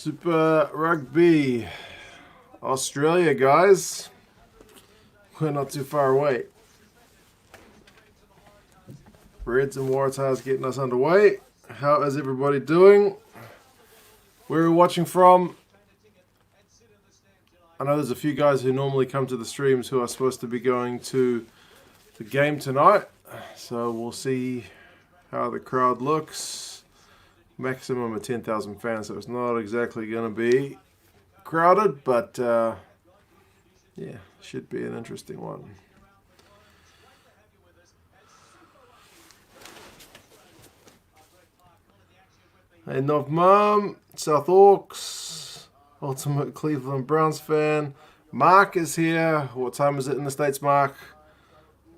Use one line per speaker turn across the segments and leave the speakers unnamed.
Super Rugby Australia, guys. We're not too far away. Reds and Waratahs getting us underway. How is everybody doing? Where are we watching from? I know there's a few guys who normally come to the streams who are supposed to be going to the game tonight. So we'll see how the crowd looks. Maximum of 10,000 fans, so it's not exactly going to be crowded, but yeah, should be an interesting one. Hey, Nov Mum, South Hawks, Ultimate Cleveland Browns fan. Mark is here. What time is it in the States, Mark?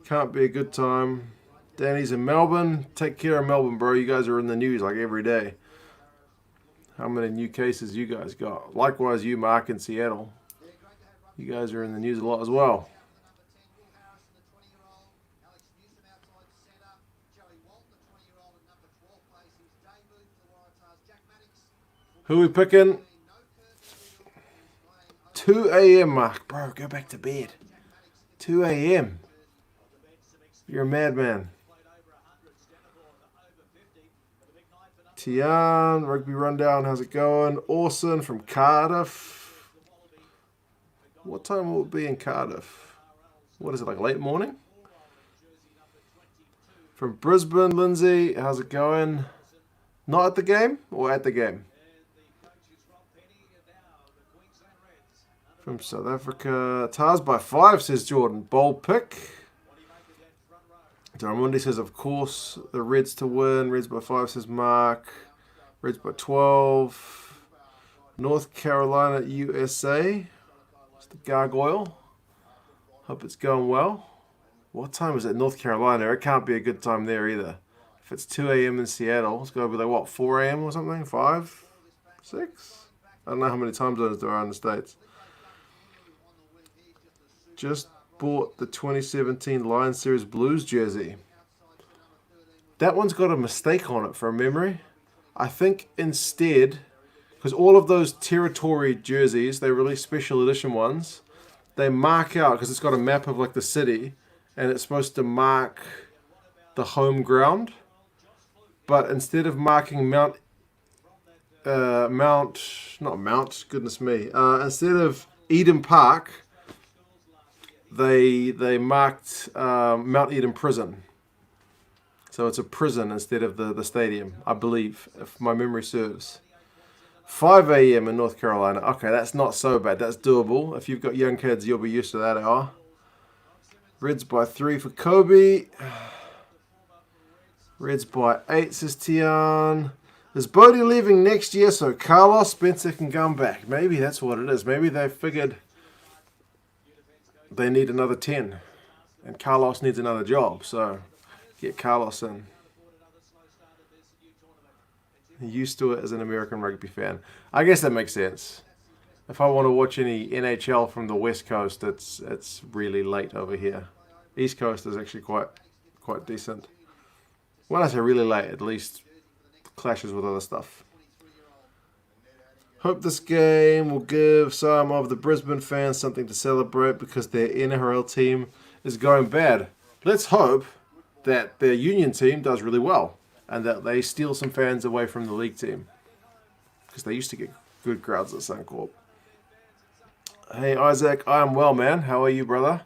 Can't be a good time. Danny's in Melbourne. Take care of Melbourne, bro. You guys are in the news like every day. How many new cases you guys got? Likewise, you, Mark, in Seattle. You guys are in the news a lot as well. Who are we picking? 2 a.m., Mark. Bro, go back to bed. 2 a.m. You're a madman. Tian, Rugby Rundown, how's it going? Orson from Cardiff. What time will it be in Cardiff? What is it, like late morning? From Brisbane, Lindsay, how's it going? Not at the game or at the game? From South Africa, Tars by 5, says Jordan. Bold pick. Daramundi says, of course, the Reds to win. Reds by 5, says Mark. Reds by 12. North Carolina, USA. It's the Gargoyle. Hope it's going well. What time is it? North Carolina. It can't be a good time there either. If it's 2 a.m. in Seattle, it's going to be like, what, 4 a.m. or something? 5? 6? I don't know how many time zones there are in the States. Just bought the 2017 Lions Series Blues jersey. That one's got a mistake on it from memory. I think instead, because all of those territory jerseys, they release special edition ones, they mark out, because it's got a map of like the city, and it's supposed to mark the home ground. But instead of marking instead of Eden Park, they marked Mount Eden Prison. So it's a prison instead of the stadium, I believe, if my memory serves. 5 a.m. in North Carolina. Okay, that's not so bad. That's doable. If you've got young kids, you'll be used to that hour. Reds by 3 for Kobe. Reds by 8, says Tian. Is Bodie leaving next year so Carlos Spencer can come back? Maybe that's what it is. Maybe they figured they need another 10. And Carlos needs another job. So get Carlos in. Used to it as an American rugby fan. I guess that makes sense. If I want to watch any NHL from the West Coast, it's really late over here. East Coast is actually quite decent. When I say really late, at least clashes with other stuff. Hope this game will give some of the Brisbane fans something to celebrate because their NRL team is going bad. Let's hope that their union team does really well and that they steal some fans away from the league team because they used to get good crowds at Suncorp. Hey Isaac, I am well, man. How are you, brother?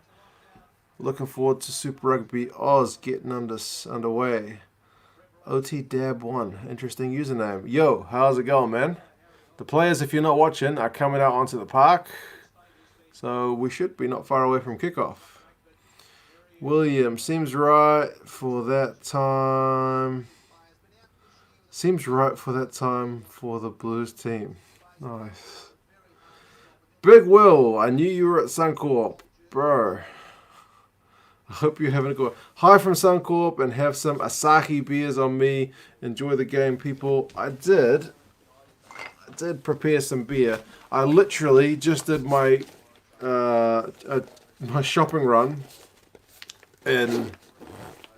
Looking forward to Super Rugby Oz getting underway. OT Dab 1, interesting username. Yo, how's it going, man? The players, if you're not watching, are coming out onto the park. So we should be not far away from kickoff. William, seems right for that time. Seems right for that time for the Blues team. Nice. Big Will, I knew you were at Suncorp. Bro. I hope you're having a good one. Hi from Suncorp and have some Asahi beers on me. Enjoy the game, people. I did prepare some beer. I literally just did my my shopping run in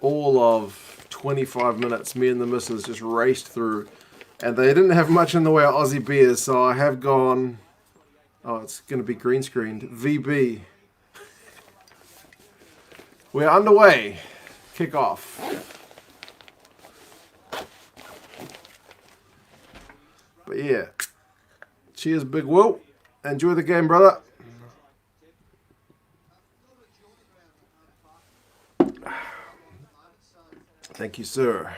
all of 25 minutes. Me and the missus just raced through And they didn't have much in the way of Aussie beers, so I have gone... Oh, it's going to be green screened. VB. We're underway. Kickoff. But yeah. Cheers, Big Will. Enjoy the game, brother. Thank you, sir.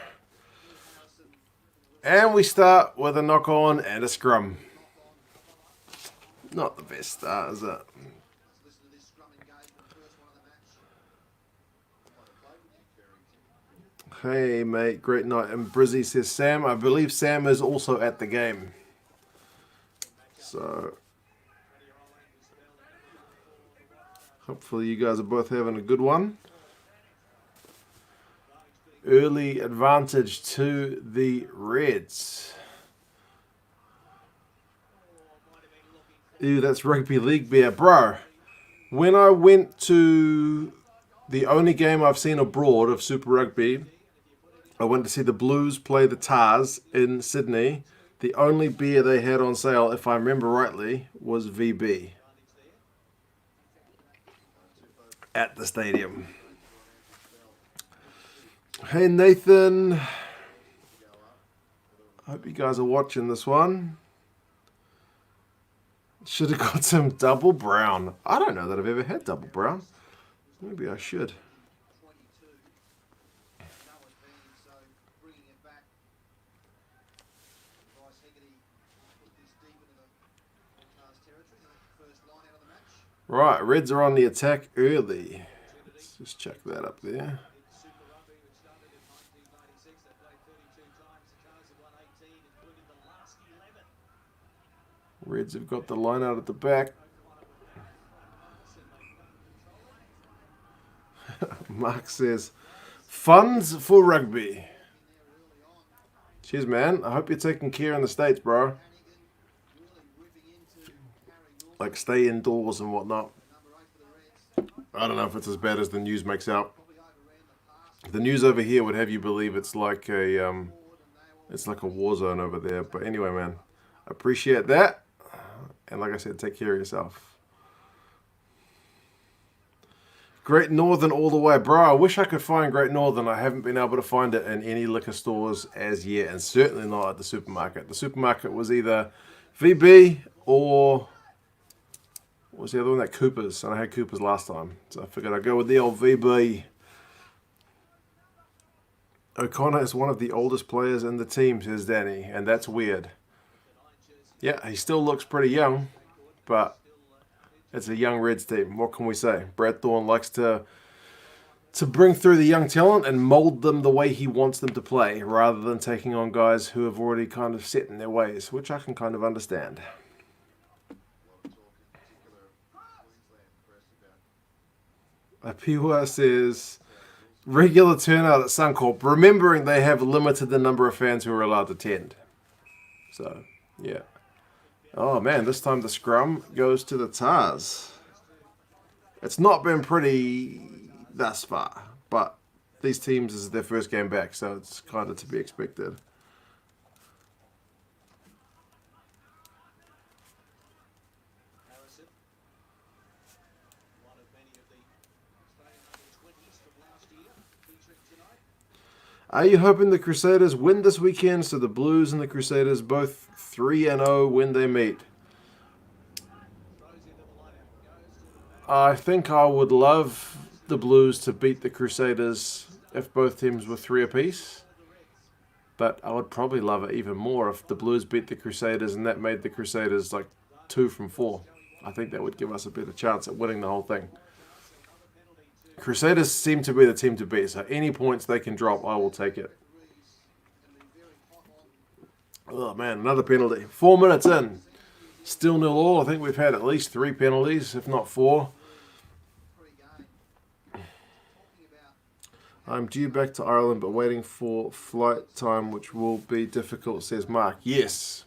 And we start with a knock on and a scrum. Not the best start, is it? Hey, mate. Great night. And Brizzy says Sam. I believe Sam is also at the game. So, hopefully you guys are both having a good one. Early advantage to the Reds. Ew, that's rugby league beer. Bro, when I went to the only game I've seen abroad of Super Rugby, I went to see the Blues play the Tars in Sydney. The only beer they had on sale, if I remember rightly, was VB. At the stadium. Hey Nathan, I hope you guys are watching this one. Should have got some double brown. I don't know that I've ever had double brown. Maybe I should. Right, Reds are on the attack early. Let's just check that up there. Reds have got the line out at the back. Mark says, funds for rugby. Cheers, man. I hope you're taking care in the States, bro. Like, stay indoors and whatnot. I don't know if it's as bad as the news makes out. The news over here would have you believe it's like a war zone over there. But anyway, man, I appreciate that. And like I said, take care of yourself. Great Northern all the way. Bro, I wish I could find Great Northern. I haven't been able to find it in any liquor stores as yet. And certainly not at the supermarket. The supermarket was either VB or... what was the other one? That Cooper's. And I had Cooper's last time. So I figured I'd go with the old VB. O'Connor is one of the oldest players in the team, says Danny. And that's weird. Yeah, he still looks pretty young, but it's a young Reds team. What can we say? Brad Thorne likes to bring through the young talent and mold them the way he wants them to play, rather than taking on guys who have already kind of set in their ways, which I can kind of understand. Apiwa says, regular turnout at Suncorp, remembering they have limited the number of fans who are allowed to attend. So, yeah. Oh man, this time the scrum goes to the Tars. It's not been pretty thus far, but these teams this is their first game back, so it's kind of to be expected. Are you hoping the Crusaders win this weekend so the Blues and the Crusaders both 3-0 when they meet? I think I would love the Blues to beat the Crusaders if both teams were 3 apiece. But I would probably love it even more if the Blues beat the Crusaders and that made the Crusaders like 2 from 4. I think that would give us a better chance at winning the whole thing. Crusaders seem to be the team to beat, so any points they can drop, I will take it. Oh man, another penalty. 4 minutes in. Still 0-all. I think we've had at least 3 penalties, if not 4. I'm due back to Ireland, but waiting for flight time, which will be difficult, says Mark. Yes.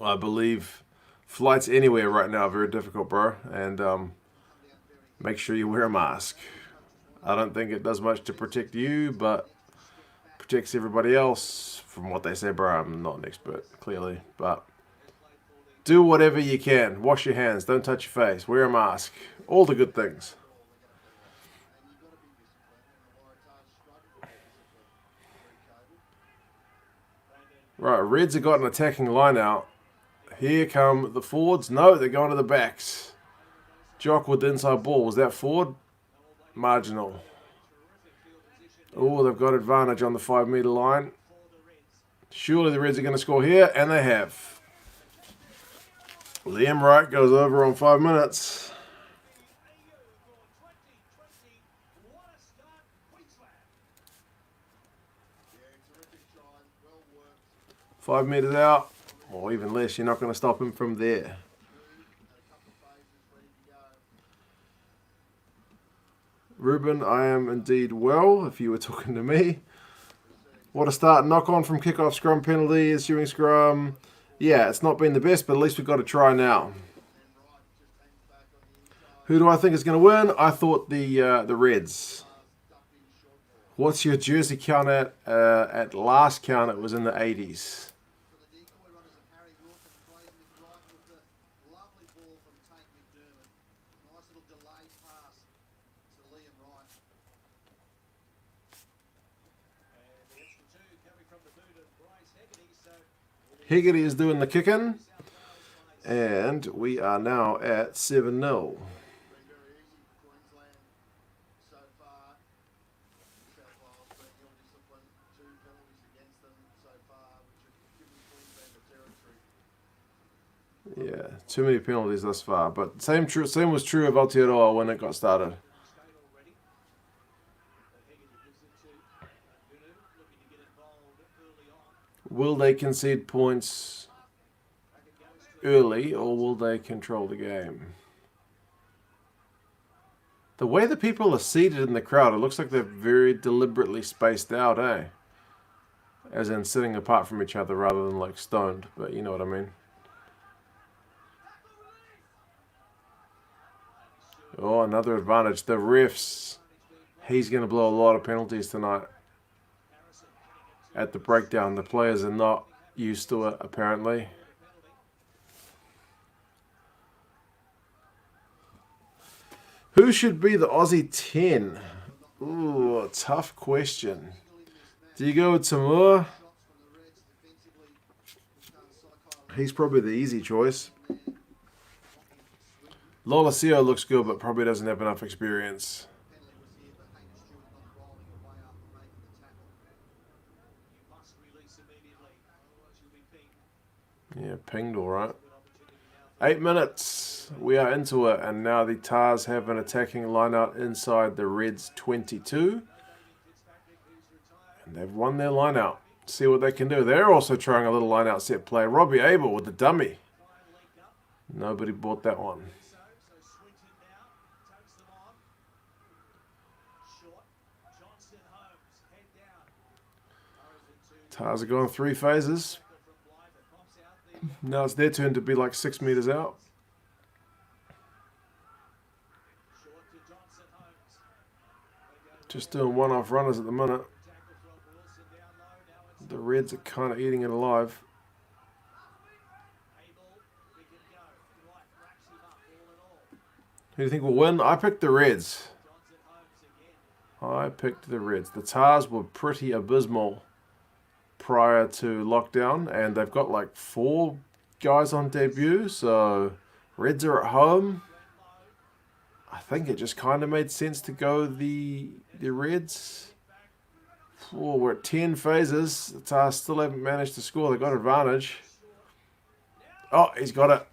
I believe flights anywhere right now are very difficult, bro. And make sure you wear a mask. I don't think it does much to protect you, but protects everybody else. From what they say, bro, I'm not an expert, clearly. But do whatever you can. Wash your hands. Don't touch your face. Wear a mask. All the good things. Right, Reds have got an attacking line out. Here come the forwards. No, they're going to the backs. Jock with the inside ball. Was that forward? Marginal. Oh, they've got advantage on the 5 metre line. Surely the Reds are going to score here, and they have. Liam Wright goes over on 5 minutes. Five metres out, or even less. You're not going to stop him from there. Ruben, I am indeed well, if you were talking to me. What a start. Knock on from kickoff, scrum penalty, ensuing scrum. Yeah, it's not been the best, but at least we've got to try now. Who do I think is going to win? I thought the Reds. What's your jersey count at? At last count, it was in the 80s. Higgity is doing the kicking, and we are now at 7-0. Yeah, too many penalties thus far, but same was true of Aotearoa when it got started. Will they concede points early, or will they control the game? The way the people are seated in the crowd, it looks like they're very deliberately spaced out, eh? As in sitting apart from each other rather than like stoned, but you know what I mean. Oh, another advantage. The refs. He's going to blow a lot of penalties tonight. At the breakdown, the players are not used to it, apparently. Who should be the Aussie 10? Ooh, tough question. Do you go with Tamua? He's probably the easy choice. Lolosio looks good, but probably doesn't have enough experience. Yeah, pinged all right. 8 minutes. We are into it, and now the Tars have an attacking line out inside the Reds 22. And they've won their line out. See what they can do. They're also trying a little line out set play. Robbie Abel with the dummy. Nobody bought that one. Tars are going 3 phases. Now it's their turn to be like 6 meters out. Just doing one-off runners at the minute. The Reds are kind of eating it alive. Who do you think will win? I picked the Reds. The Tars were pretty abysmal prior to lockdown, and they've got like 4 guys on debut, so Reds are at home. I think it just kind of made sense to go the Reds. Oh, we're at 10 phases. The Tars still haven't managed to score. They've got advantage. Oh, he's got it.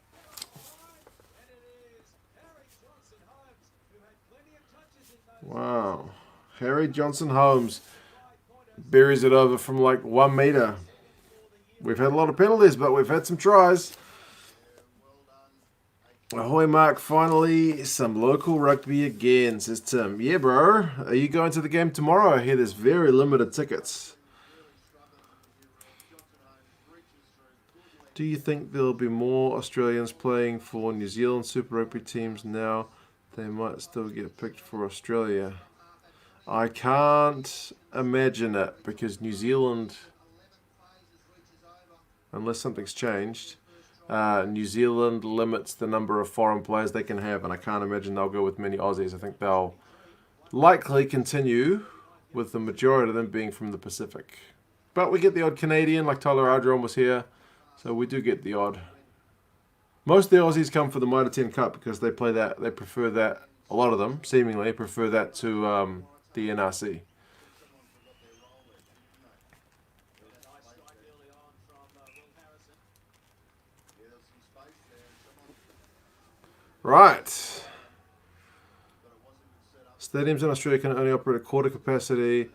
Wow. Harry Johnson-Holmes buries it over from like 1 meter. We've had a lot of penalties, but we've had some tries. Ahoy, Mark. Finally, some local rugby again, says Tim. Yeah, bro. Are you going to the game tomorrow? I hear there's very limited tickets. Do you think there'll be more Australians playing for New Zealand Super Rugby teams now? They might still get picked for Australia. I can't imagine it because New Zealand, unless something's changed, New Zealand limits the number of foreign players they can have, and I can't imagine they'll go with many Aussies. I think they'll likely continue with the majority of them being from the Pacific. But we get the odd Canadian, like Tyler Ardron was here, so we do get the odd. Most of the Aussies come for the Mitre 10 Cup because they play that. They prefer that. A lot of them, seemingly, prefer that to the NRC. Right. Stadiums in Australia can only operate at quarter capacity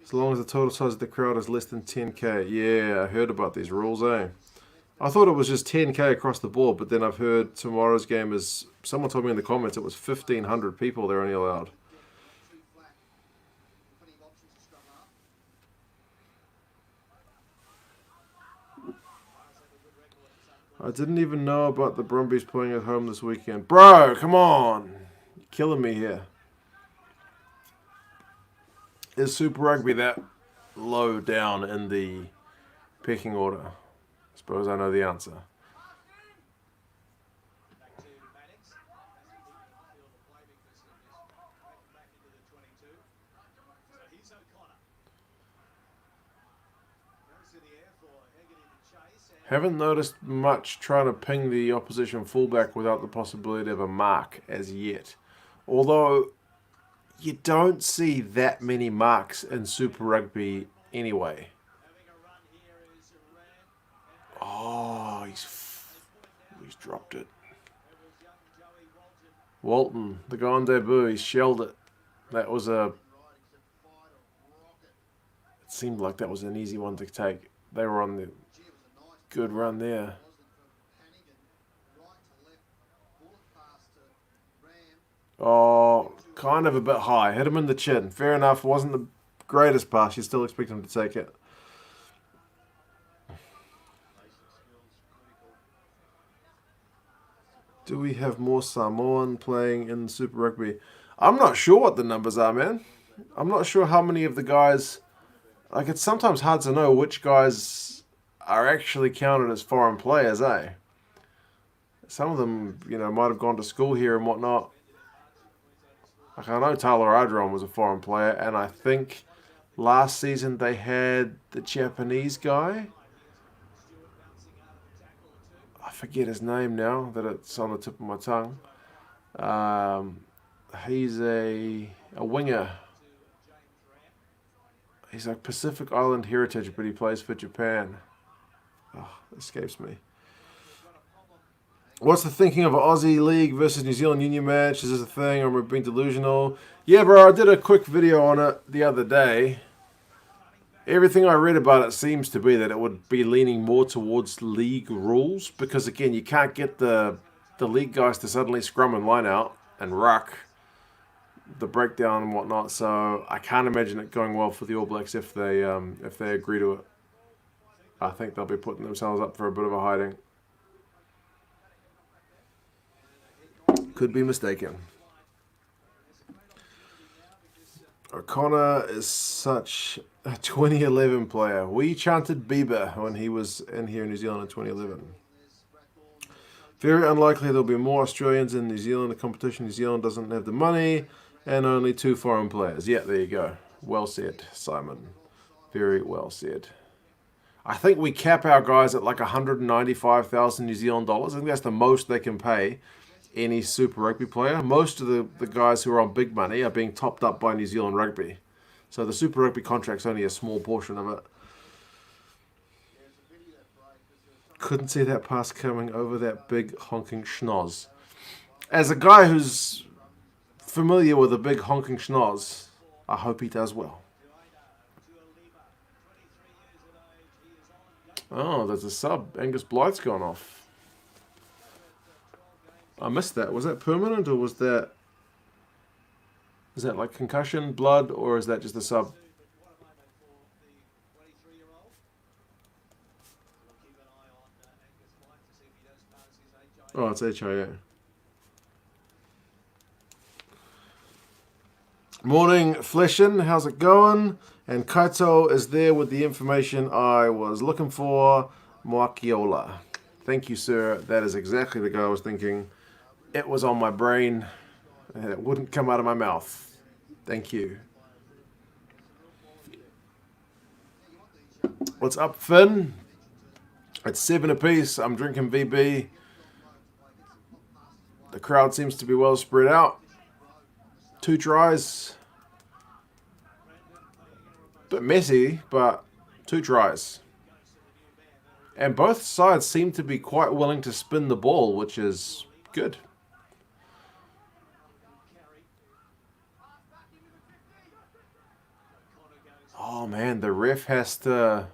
as long as the total size of the crowd is less than 10k. Yeah, I heard about these rules, eh? I thought it was just 10k across the board, but then I've heard tomorrow's game is... Someone told me in the comments it was 1,500 people they're only allowed. I didn't even know about the Brumbies playing at home this weekend. Bro, come on! You're killing me here. Is Super Rugby that low down in the pecking order? I suppose I know the answer. Haven't noticed much trying to ping the opposition fullback without the possibility of a mark as yet. Although you don't see that many marks in Super Rugby anyway. Oh, he's dropped it. Walton, the guy on debut, he shelled it. That was a... It seemed like that was an easy one to take. They were on the good run there. Oh, kind of a bit high. Hit him in the chin. Fair enough. Wasn't the greatest pass. You still expect him to take it. Do we have more Samoan playing in Super Rugby? I'm not sure what the numbers are, man. I'm not sure how many of the guys... Like, it's sometimes hard to know which guys are actually counted as foreign players, eh? Some of them, you know, might have gone to school here and whatnot. Like, I know Tyler Ardron was a foreign player, and I think last season they had the Japanese guy. I forget his name now, that it's on the tip of my tongue. He's a winger. He's like Pacific Island heritage, but he plays for Japan. Oh, escapes me. What's the thinking of an Aussie League versus New Zealand Union match? Is this a thing, or am I being delusional? Yeah, bro, I did a quick video on it the other day. Everything I read about it seems to be that it would be leaning more towards league rules, because again, you can't get the league guys to suddenly scrum and line out and ruck the breakdown and whatnot. So I can't imagine it going well for the All Blacks if they agree to it. I think they'll be putting themselves up for a bit of a hiding. Could be mistaken. O'Connor is such a 2011 player. We chanted Bieber when he was in here in New Zealand in 2011. Very unlikely there'll be more Australians in New Zealand. The competition, New Zealand doesn't have the money, and only 2 foreign players. Yeah, there you go. Well said, Simon. Very well said. I think we cap our guys at like 195,000 New Zealand dollars. I think that's the most they can pay any Super Rugby player. Most of the guys who are on big money are being topped up by New Zealand Rugby. So the Super Rugby contract's only a small portion of it. Couldn't see that pass coming over that big honking schnoz. As a guy who's familiar with a big honking schnoz, I hope he does well. Oh, there's a sub. Angus Blythe's gone off. I missed that. Was that permanent, or was that... Is that like concussion, blood, or is that just a sub? Oh, it's HIA. Morning, Fleshin. How's it going? And Kaito is there with the information I was looking for. Moakiola. Thank you, sir. That is exactly the guy I was thinking. It was on my brain, and it wouldn't come out of my mouth. Thank you. What's up, Finn? It's 7 apiece. I'm drinking VB. The crowd seems to be well spread out. 2 tries. Bit messy, but 2 tries. And both sides seem to be quite willing to spin the ball, which is good. Oh man, the ref has to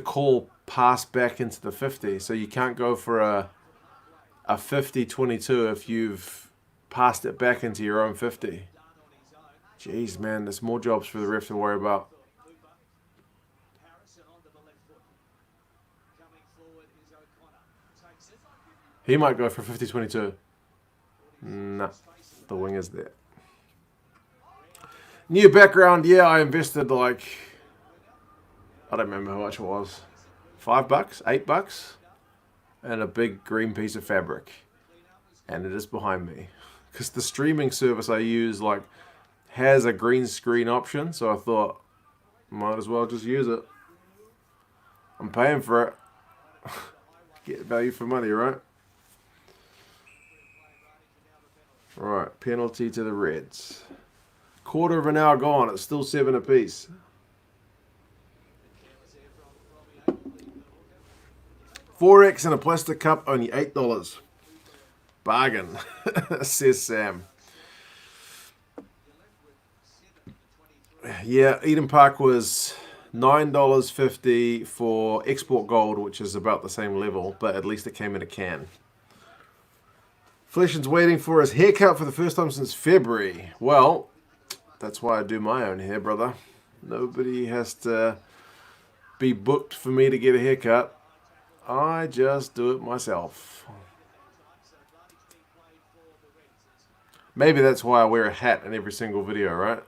call pass back into the 50, so you can't go for a 50-22 if you've passed it back into your own 50. Jeez, man, there's more jobs for the ref to worry about. He might go for 50-22. Nah, the wing is there. New background, yeah, I invested like, I don't remember how much it was. $5, $8, and a big green piece of fabric. And it is behind me. Because the streaming service I use like has a green screen option, so I thought, might as well just use it. I'm paying for it. Get value for money, right? Right, penalty to the Reds. Quarter of an hour gone. It's still 7 apiece. $4X in a plastic cup, only $8. Bargain, says Sam. Yeah, Eden Park was $9.50 for export gold, which is about the same level, but at least it came in a can. Fleshin's waiting for his haircut for the first time since February. Well, that's why I do my own hair, brother. Nobody has to be booked for me to get a haircut. I just do it myself. Maybe that's why I wear a hat in every single video, right?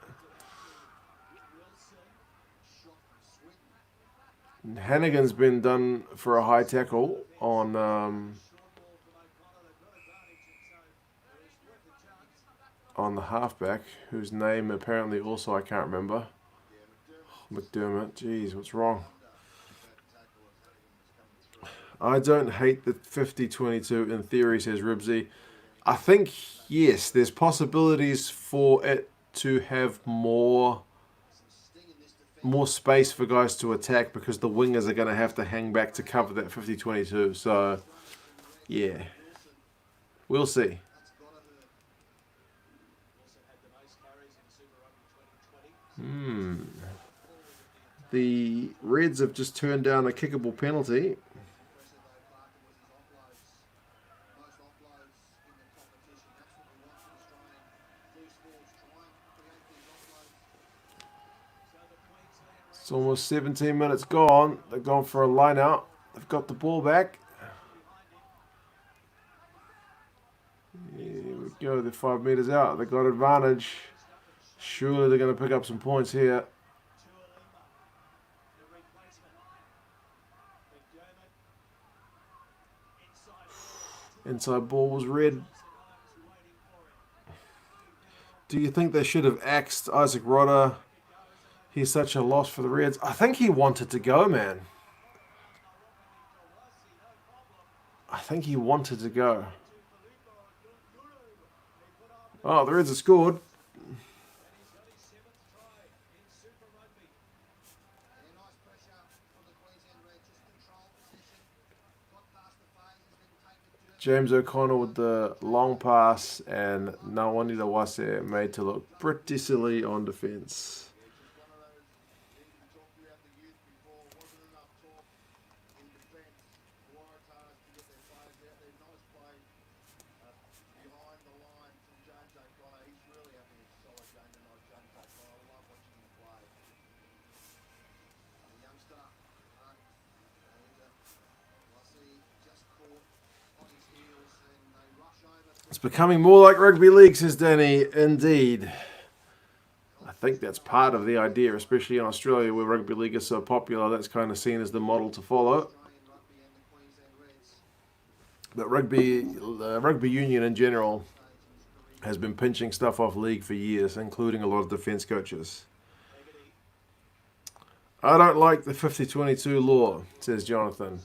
Hannigan's been done for a high tackle on the halfback, whose name apparently also I can't remember. McDermott. Jeez, what's wrong? I don't hate the 50-22 in theory, says Ribsy. I think, yes, there's possibilities for it to have more space for guys to attack because the wingers are going to have to hang back to cover that 50-22. So, yeah, we'll see. The Reds have just turned down a kickable penalty. It's almost 17 minutes gone. They've gone for a line out. They've got the ball back. Here we go. They're 5 meters out. They've got advantage. Surely they're going to pick up some points here. Inside ball was red. Do you think they should have axed Isaac Rodder? He's such a loss for the Reds. I think he wanted to go, man. I think he wanted to go. Oh, the Reds have scored. James O'Connor with the long pass and Nawani Dawase made to look pretty silly on defence. It's becoming more like rugby league, says Danny. Indeed. think that's part of the idea, especially in Australia where rugby league is so popular. That's kind of seen as the model to follow. But rugby union in general has been pinching stuff off league for years, including a lot of defence coaches. I don't like the 50-22 law, says Jonathan.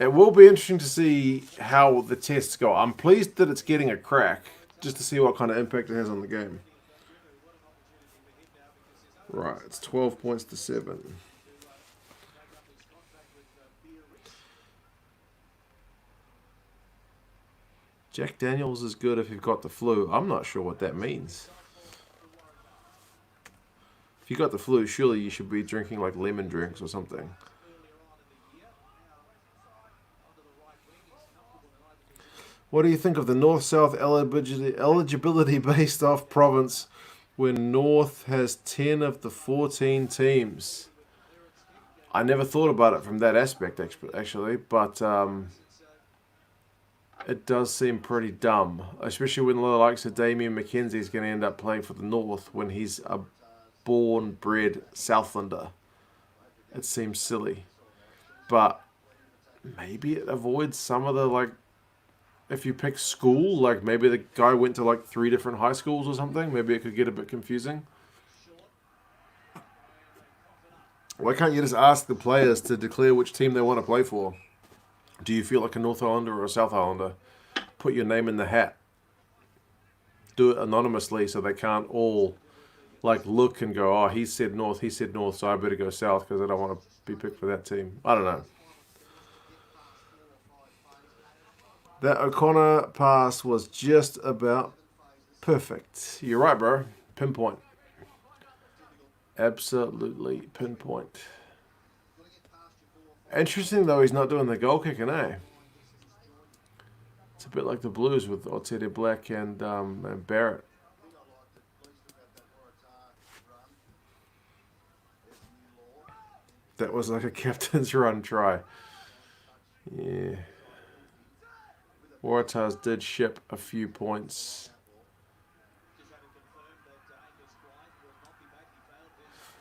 It will be interesting to see how the tests go. I'm pleased that it's getting a crack, just to see what kind of impact it has on the game. Right, it's 12 points to 7. Jack Daniels is good if you've got the flu. I'm not sure what that means. If you got the flu, surely you should be drinking like lemon drinks or something. What do you think of the North-South eligibility based off province when North has 10 of the 14 teams? I never thought about it from that aspect, actually, but it does seem pretty dumb, especially when the likes of Damien McKenzie is going to end up playing for the North when he's a born-bred Southlander. It seems silly, but maybe it avoids some of the, like, if you pick school, like maybe the guy went to like 3 different high schools or something, maybe it could get a bit confusing. Why can't you just ask the players to declare which team they want to play for? Do you feel like a North Islander or a South Islander? Put your name in the hat. Do it anonymously so they can't all like look and go, oh, he said North, so I better go South because I don't want to be picked for that team. I don't know. That O'Connor pass was just about perfect. You're right, bro. Pinpoint. Absolutely pinpoint. Interesting, though, he's not doing the goal kicking, eh? It's a bit like the Blues with Otete Black and Barrett. That was like a captain's run try. Yeah. Waratahs did ship a few points.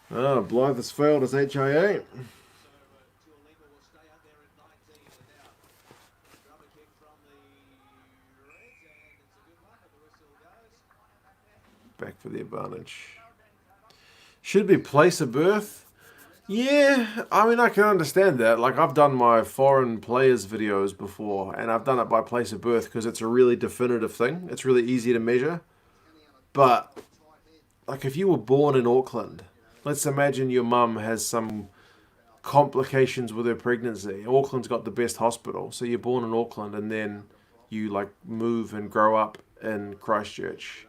Oh, Blythe has failed his HIA. Back for the advantage. Should be place of birth. Yeah, I mean, I can understand that. Like, I've done my foreign players videos before, and I've done it by place of birth because it's a really definitive thing. It's really easy to measure. But, like, if you were born in Auckland, let's imagine your mum has some complications with her pregnancy. Auckland's got the best hospital. So you're born in Auckland, and then you, like, move and grow up in Christchurch.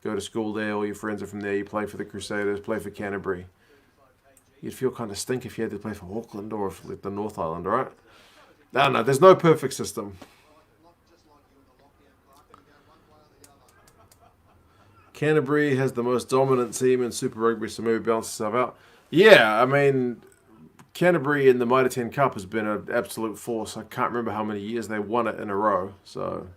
Go to school there, all your friends are from there, you play for the Crusaders, play for Canterbury. You'd feel kind of stink if you had to play for Auckland or for the North Island, right? No, there's no perfect system. Canterbury has the most dominant team in Super Rugby, so maybe balance itself out. Yeah, I mean, Canterbury in the Mitre 10 Cup has been an absolute force. I can't remember how many years they won it in a row, so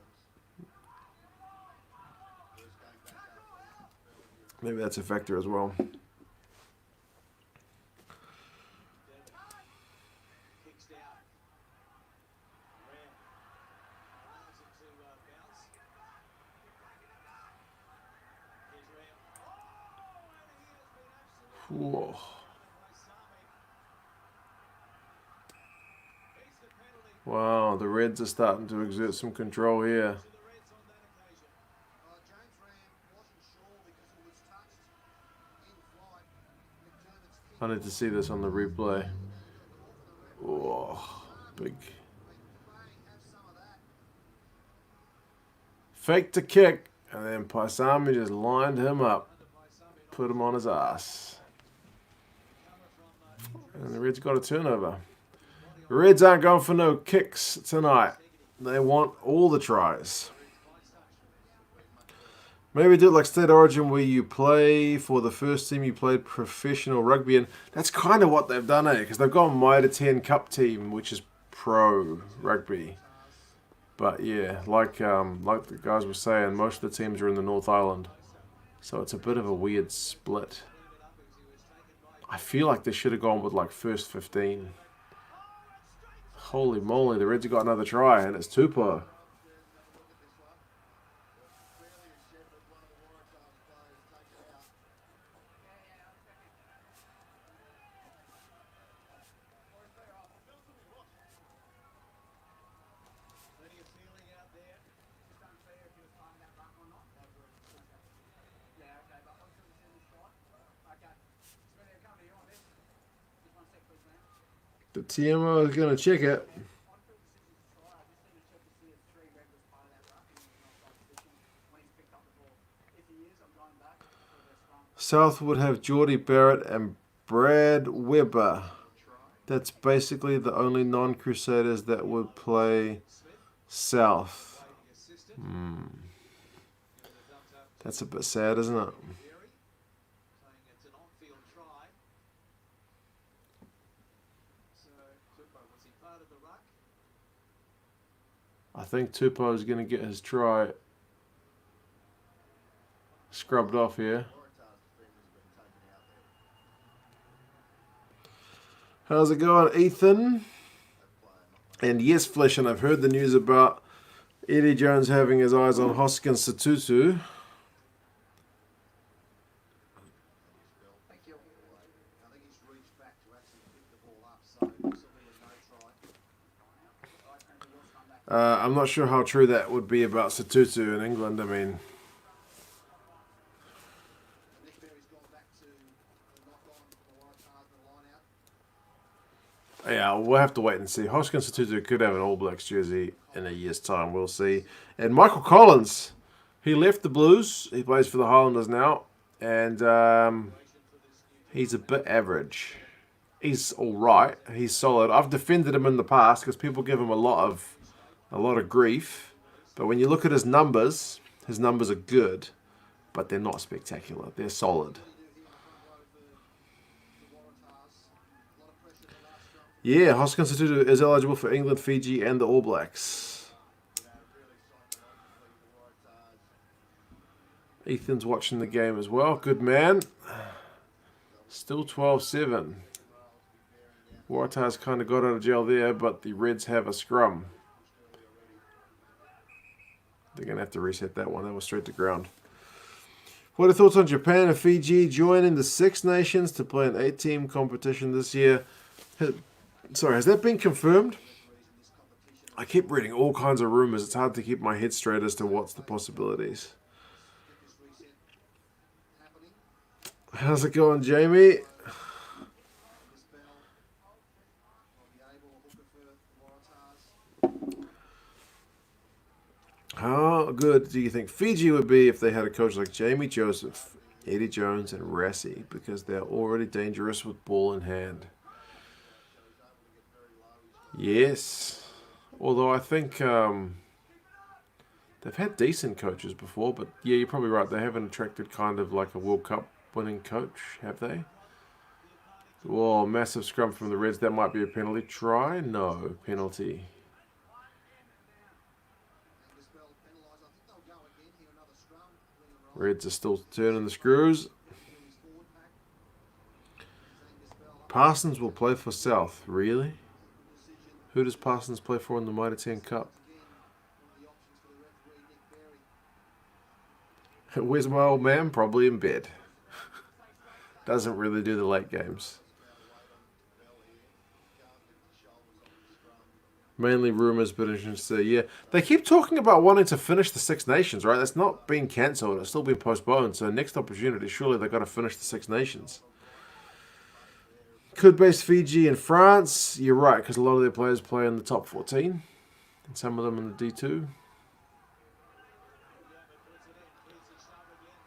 maybe that's a factor as well. Whoa. Wow, the Reds are starting to exert some control here. I need to see this on the replay. Whoa, big. Fake to kick, and then Paisami just lined him up. Put him on his ass. And the Reds got a turnover. The Reds aren't going for no kicks tonight. They want all the tries. Maybe do it like State Origin where you play for the first team you played professional rugby in. That's kind of what they've done, because they've got a Mitre 10 Cup team, which is pro rugby. But yeah, like the guys were saying, most of the teams are in the North Island. So it's a bit of a weird split. I feel like they should have gone with like first 15. Holy moly, the Reds have got another try, and it's Tupou. The TMO is going to check it. South would have Geordie Barrett and Brad Weber. That's basically the only non-Crusaders that would play South. That's a bit sad, isn't it? I think Tupou is going to get his try scrubbed off here. How's it going, Ethan? And yes, Flesh, and I've heard the news about Eddie Jones having his eyes on Hoskins Sotutu. I'm not sure how true that would be about Sotutu in England. I mean, yeah, we'll have to wait and see. Hoskins Sotutu could have an All Blacks jersey in a year's time. We'll see. And Michael Collins, he left the Blues. He plays for the Highlanders now, and he's a bit average. He's all right. He's solid. I've defended him in the past because people give him a lot of grief, but when you look at his numbers are good, but they're not spectacular. They're solid. Yeah, Hoskins Sotutu is eligible for England, Fiji, and the All Blacks. Ethan's watching the game as well. Good man. Still 12-7. Waratahs kind of got out of jail there, but the Reds have a scrum. They're going to have to reset that one. That was straight to ground. What are your thoughts on Japan and Fiji joining the Six Nations to play an 8-team competition this year? Sorry, has that been confirmed? I keep reading all kinds of rumors. It's hard to keep my head straight as to what's the possibilities. How's it going, Jamie? How good do you think Fiji would be if they had a coach like Jamie Joseph, Eddie Jones, and Rassie? Because they're already dangerous with ball in hand. Yes. Although I think they've had decent coaches before, but yeah, you're probably right. They haven't attracted kind of like a World Cup winning coach, have they? Oh, massive scrum from the Reds. That might be a penalty. Try? No, penalty. Reds are still turning the screws. Parsons will play for South. Really? Who does Parsons play for in the Mitre 10 Cup? Where's my old man? Probably in bed. Doesn't really do the late games. Mainly rumours, but interesting. Yeah, they keep talking about wanting to finish the Six Nations, right? That's not been cancelled. It's still been postponed. So next opportunity, surely they've got to finish the Six Nations. Could base Fiji and France. You're right, because a lot of their players play in the top 14. And some of them in the D2.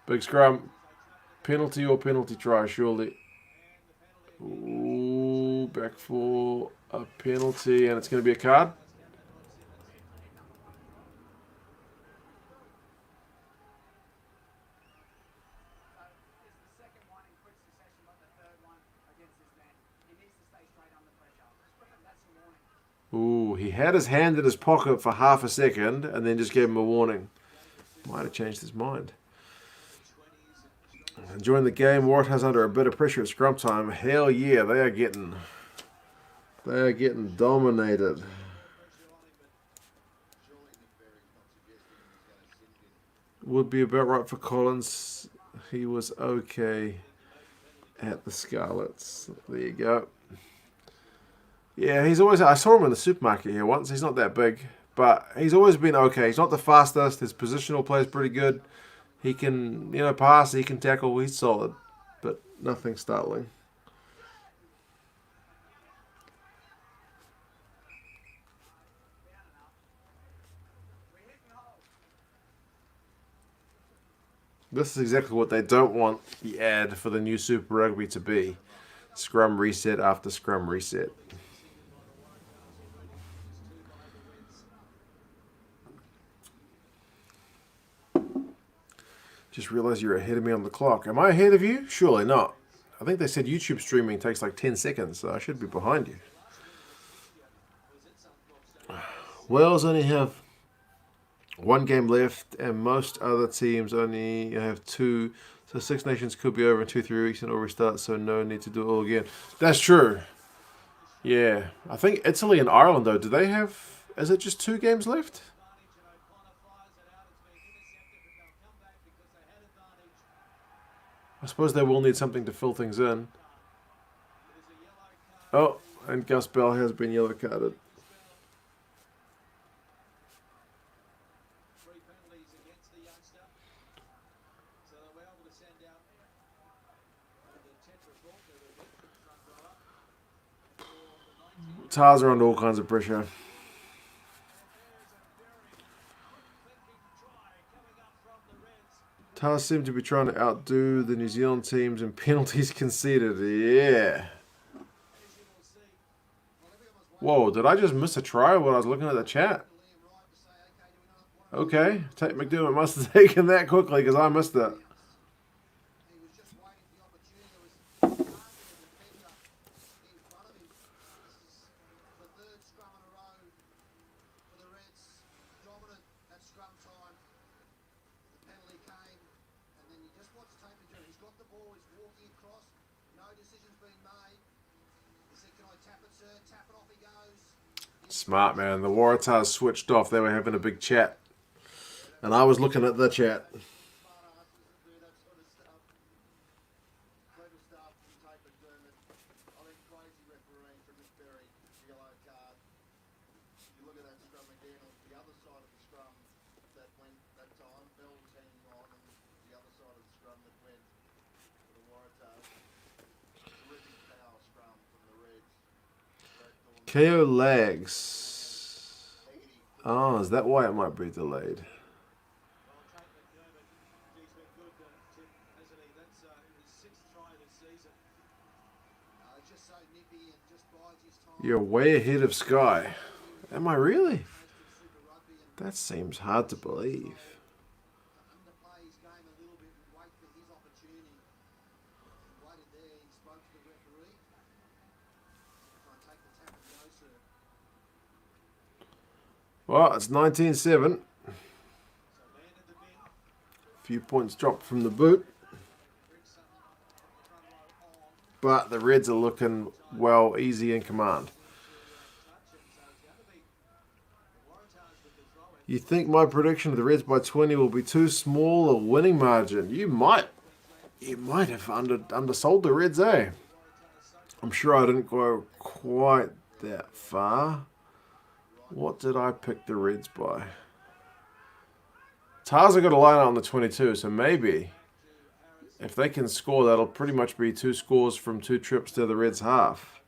Big scrum. Penalty or penalty try, surely. Ooh, back for a penalty, and it's going to be a card. Ooh, he had his hand in his pocket for half a second and then just gave him a warning. Might have changed his mind. Enjoying the game. Waratahs under a bit of pressure at scrum time. Hell yeah, they are getting dominated. Would be about right for Collins. He was okay at the Scarlets. There you go. Yeah, he's always... I saw him in the supermarket here once. He's not that big, but he's always been okay. He's not the fastest. His positional play is pretty good. He can, pass. He can tackle. He's solid, but nothing startling. This is exactly what they don't want the ad for the new Super Rugby to be. Scrum reset after scrum reset. Just realized you're ahead of me on the clock. Am I ahead of you? Surely not. I think they said YouTube streaming takes like 10 seconds, so I should be behind you. Wales only have one game left, and most other teams only have two. So Six Nations could be over in 2-3 weeks and it'll restart, so no need to do it all again. That's true. Yeah. I think Italy and Ireland, though, do they have... Is it just 2 games left? I suppose they will need something to fill things in. Oh, and Gus Bell has been yellow carded. Tars are under all kinds of pressure. Tars seem to be trying to outdo the New Zealand teams in penalties conceded. Yeah. Whoa, did I just miss a try while I was looking at the chat? Okay, Tate McDermott must have taken that quickly because I missed it. Smart, man. The Waratahs switched off. They were having a big chat. And I was looking at the chat. KO lags. Oh, is that why it might be delayed? You're way ahead of Sky. Am I really? That seems hard to believe. Well, it's 19-7. A few points dropped from the boot. But the Reds are looking, well, easy in command. You think my prediction of the Reds by 20 will be too small a winning margin? You might have undersold the Reds, eh? I'm sure I didn't go quite that far. What did I pick the Reds by? Tars have got a line out on the 22, so maybe if they can score, that'll pretty much be 2 scores from 2 trips to the Reds' half.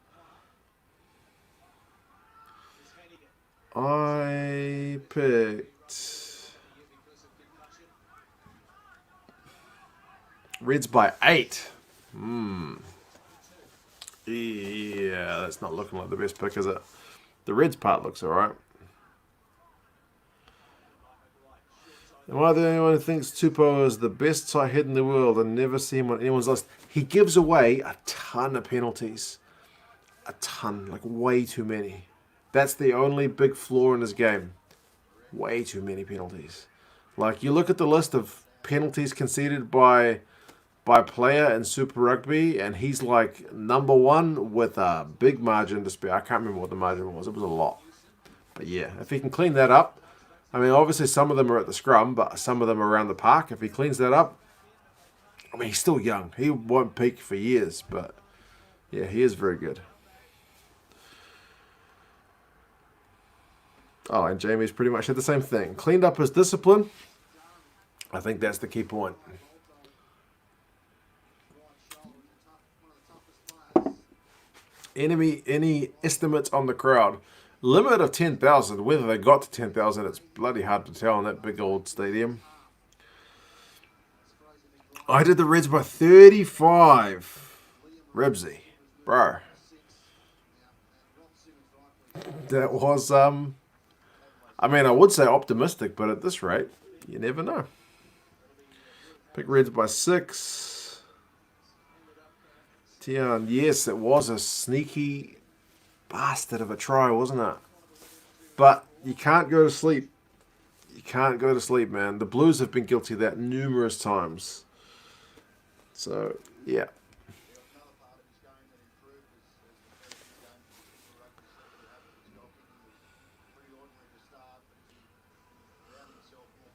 I picked Reds by 8. Yeah, that's not looking like the best pick, is it? The Reds part looks alright. Am I the only one who thinks Tupou is the best tight head in the world and never see him on anyone's list? He gives away a ton of penalties. A ton. Like way too many. That's the only big flaw in his game. Way too many penalties. Like, you look at the list of penalties conceded by by player in Super Rugby, and he's like number one with a big margin to spare. I can't remember what the margin was. It was a lot. But yeah, if he can clean that up, I mean, obviously some of them are at the scrum, but some of them are around the park. If he cleans that up, I mean, he's still young. He won't peak for years, but yeah, he is very good. Oh, and Jamie's pretty much said the same thing. Cleaned up his discipline. I think that's the key point. Any estimates on the crowd? Limit of 10,000. Whether they got to 10,000, it's bloody hard to tell in that big old stadium. I did the Reds by 35. Rebsy. Bro. That was, I mean, I would say optimistic, but at this rate, you never know. Pick Reds by 6. Tian, yes, it was a sneaky bastard of a try, wasn't it? But you can't go to sleep. You can't go to sleep, man. The Blues have been guilty of that numerous times. So, yeah.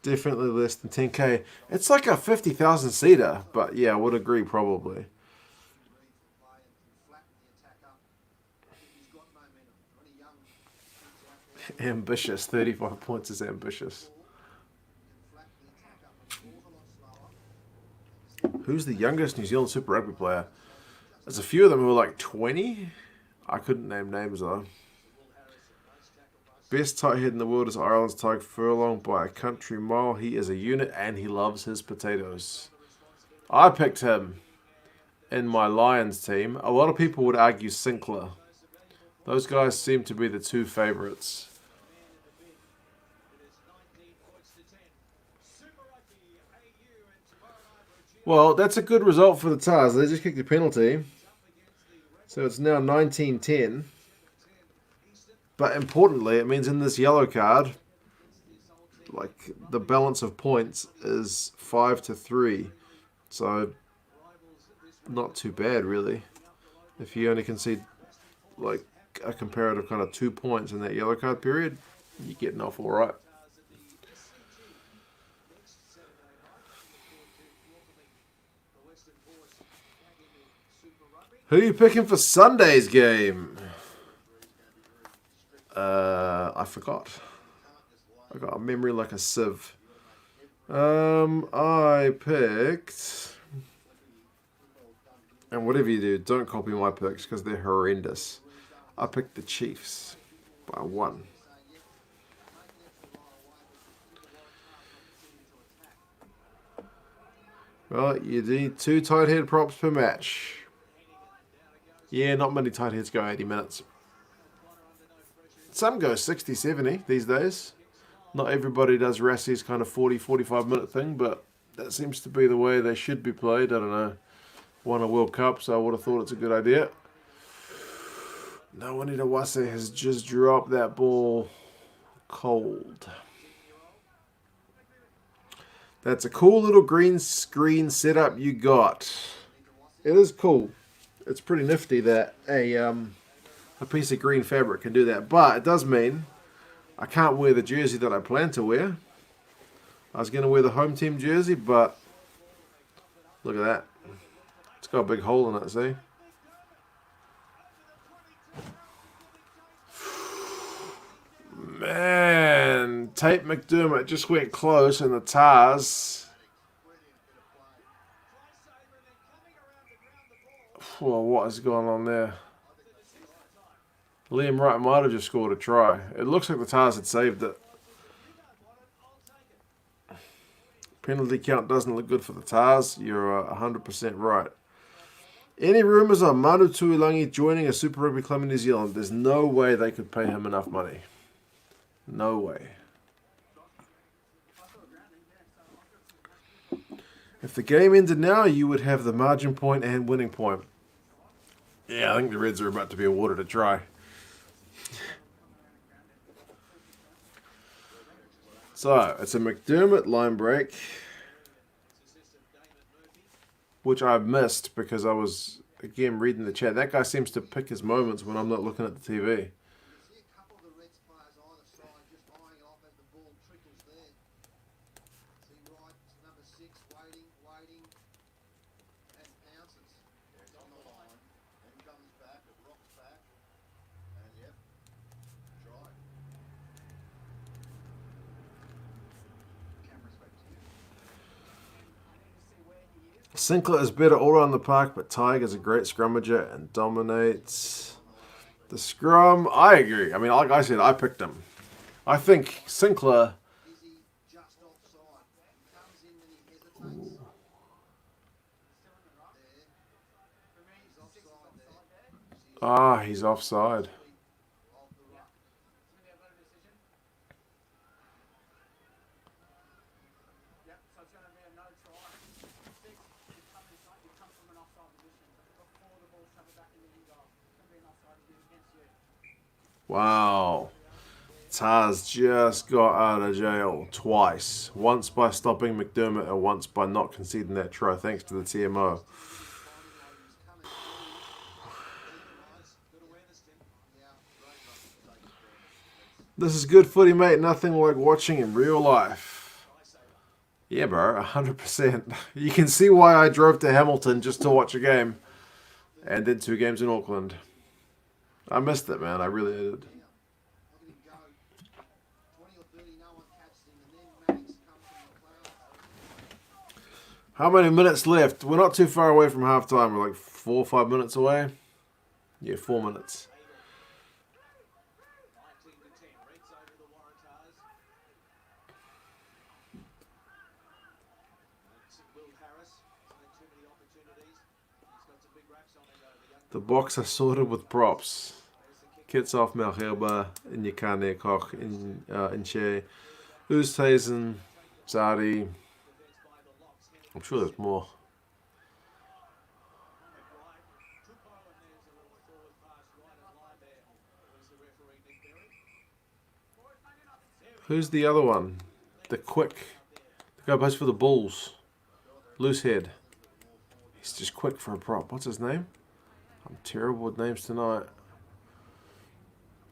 Definitely less than 10K. It's like a 50,000 seater, but yeah, I would agree probably. Ambitious. 35 points is ambitious. Who's the youngest New Zealand Super Rugby player? There's a few of them who are like 20. I couldn't name names though. Best tight head in the world is Ireland's Tyke Furlong by a country mile. He is a unit and he loves his potatoes. I picked him in my Lions team. A lot of people would argue Sinclair. Those guys seem to be the two favourites. Well, that's a good result for the Tars. They just kicked a penalty. So it's now 19-10. But importantly, it means in this yellow card, like the balance of points is 5-3. So not too bad, really. If you only concede like a comparative kind of 2 points in that yellow card period, you're getting off all right. Who are you picking for Sunday's game? I forgot. I got a memory like a sieve. I picked... And whatever you do, don't copy my picks because they're horrendous. I picked the Chiefs by 1. Well, you need 2 tight head props per match. Yeah, not many tight heads go 80 minutes. Some go 60, 70 these days. Not everybody does Rassie's kind of 40, 45 minute thing, but that seems to be the way they should be played. I don't know. Won a World Cup, so I would have thought it's a good idea. No, Anita Wase has just dropped that ball cold. That's a cool little green screen setup you got. It is cool. It's pretty nifty that a piece of green fabric can do that. But it does mean I can't wear the jersey that I plan to wear. I was going to wear the home team jersey, but look at that. It's got a big hole in it, see? Man, Tate McDermott just went close and the Tars... Well, what is going on there? Liam Wright might have just scored a try. It looks like the Tars had saved it. Penalty count doesn't look good for the Tars. You're 100% right. Any rumours of Manu Tuilangi joining a Super Rugby club in New Zealand? There's no way they could pay him enough money. No way. If the game ended now, you would have the margin point and winning point. Yeah, I think the Reds are about to be awarded a try. So, it's a McDermott line break. which I missed because I was, again, reading the chat. That guy seems to pick his moments when I'm not looking at the TV. Sinclair is better all around the park, but Tiger's a great scrummager and dominates the scrum. I agree. I mean, like I said, I picked him. I think Sinclair... he's offside. Wow. Taz just got out of jail twice. Once by stopping McDermott and once by not conceding that try thanks to the TMO. This is good footy, mate. Nothing like watching in real life. Yeah, bro. 100%. You can see why I drove to Hamilton just to watch a game. And did 2 games in Auckland. I missed it, man. I really did. How many minutes left? We're not too far away from halftime. We're like 4 or 5 minutes away. Yeah, 4 minutes. The box are sorted with props. Kits off Malherba, Inyakane, Koch, Inche, Oosthuizen, Zadi. I'm sure there's more. Who's the other one? The quick. The guy who plays for the Bulls. Loose head. He's just quick for a prop. What's his name? I'm terrible with names tonight.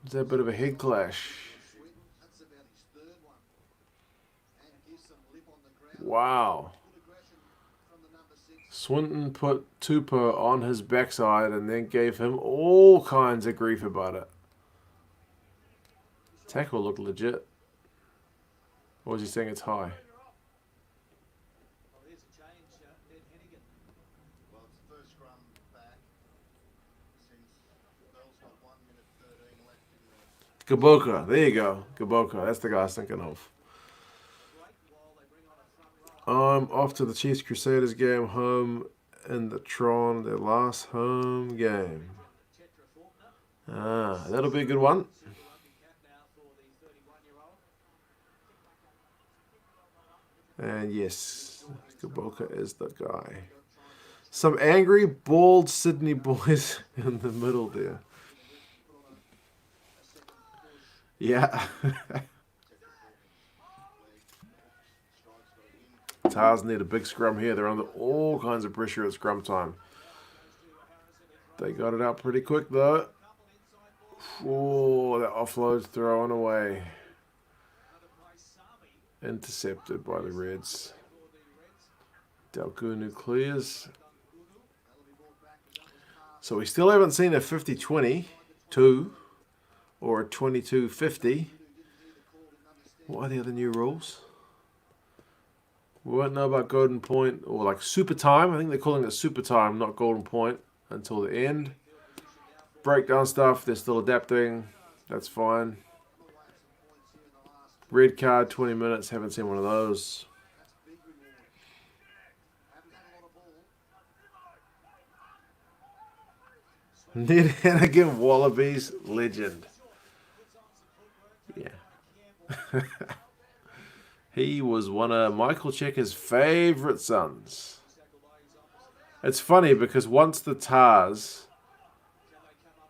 Is that a bit of a head clash? Wow. Swinton put Tupou on his backside and then gave him all kinds of grief about it. Tackle looked legit. Or was he saying it's high? Gaboka, there you go. Gaboka, that's the guy I was thinking of. I'm off to the Chiefs Crusaders game, home in the Tron, their last home game. That'll be a good one. And yes, Gaboka is the guy. Some angry, bald Sydney boys in the middle there. Yeah. Tars need a big scrum here. They're under all kinds of pressure at scrum time. They got it out pretty quick though. Oh, that offload's thrown away. Intercepted by the Reds. Dalgunu clears. So we still haven't seen a 50-20 2 or a 22-50. What are the other new rules? We won't know about Golden Point or like Super Time. I think they're calling it Super Time, not Golden Point, until the end. Breakdown stuff, they're still adapting. That's fine. Red card, 20 minutes. Haven't seen one of those. Ned Hannigan, Wallabies, legend. Yeah. He was one of Michael Checker's favourite sons. It's funny because once the Tars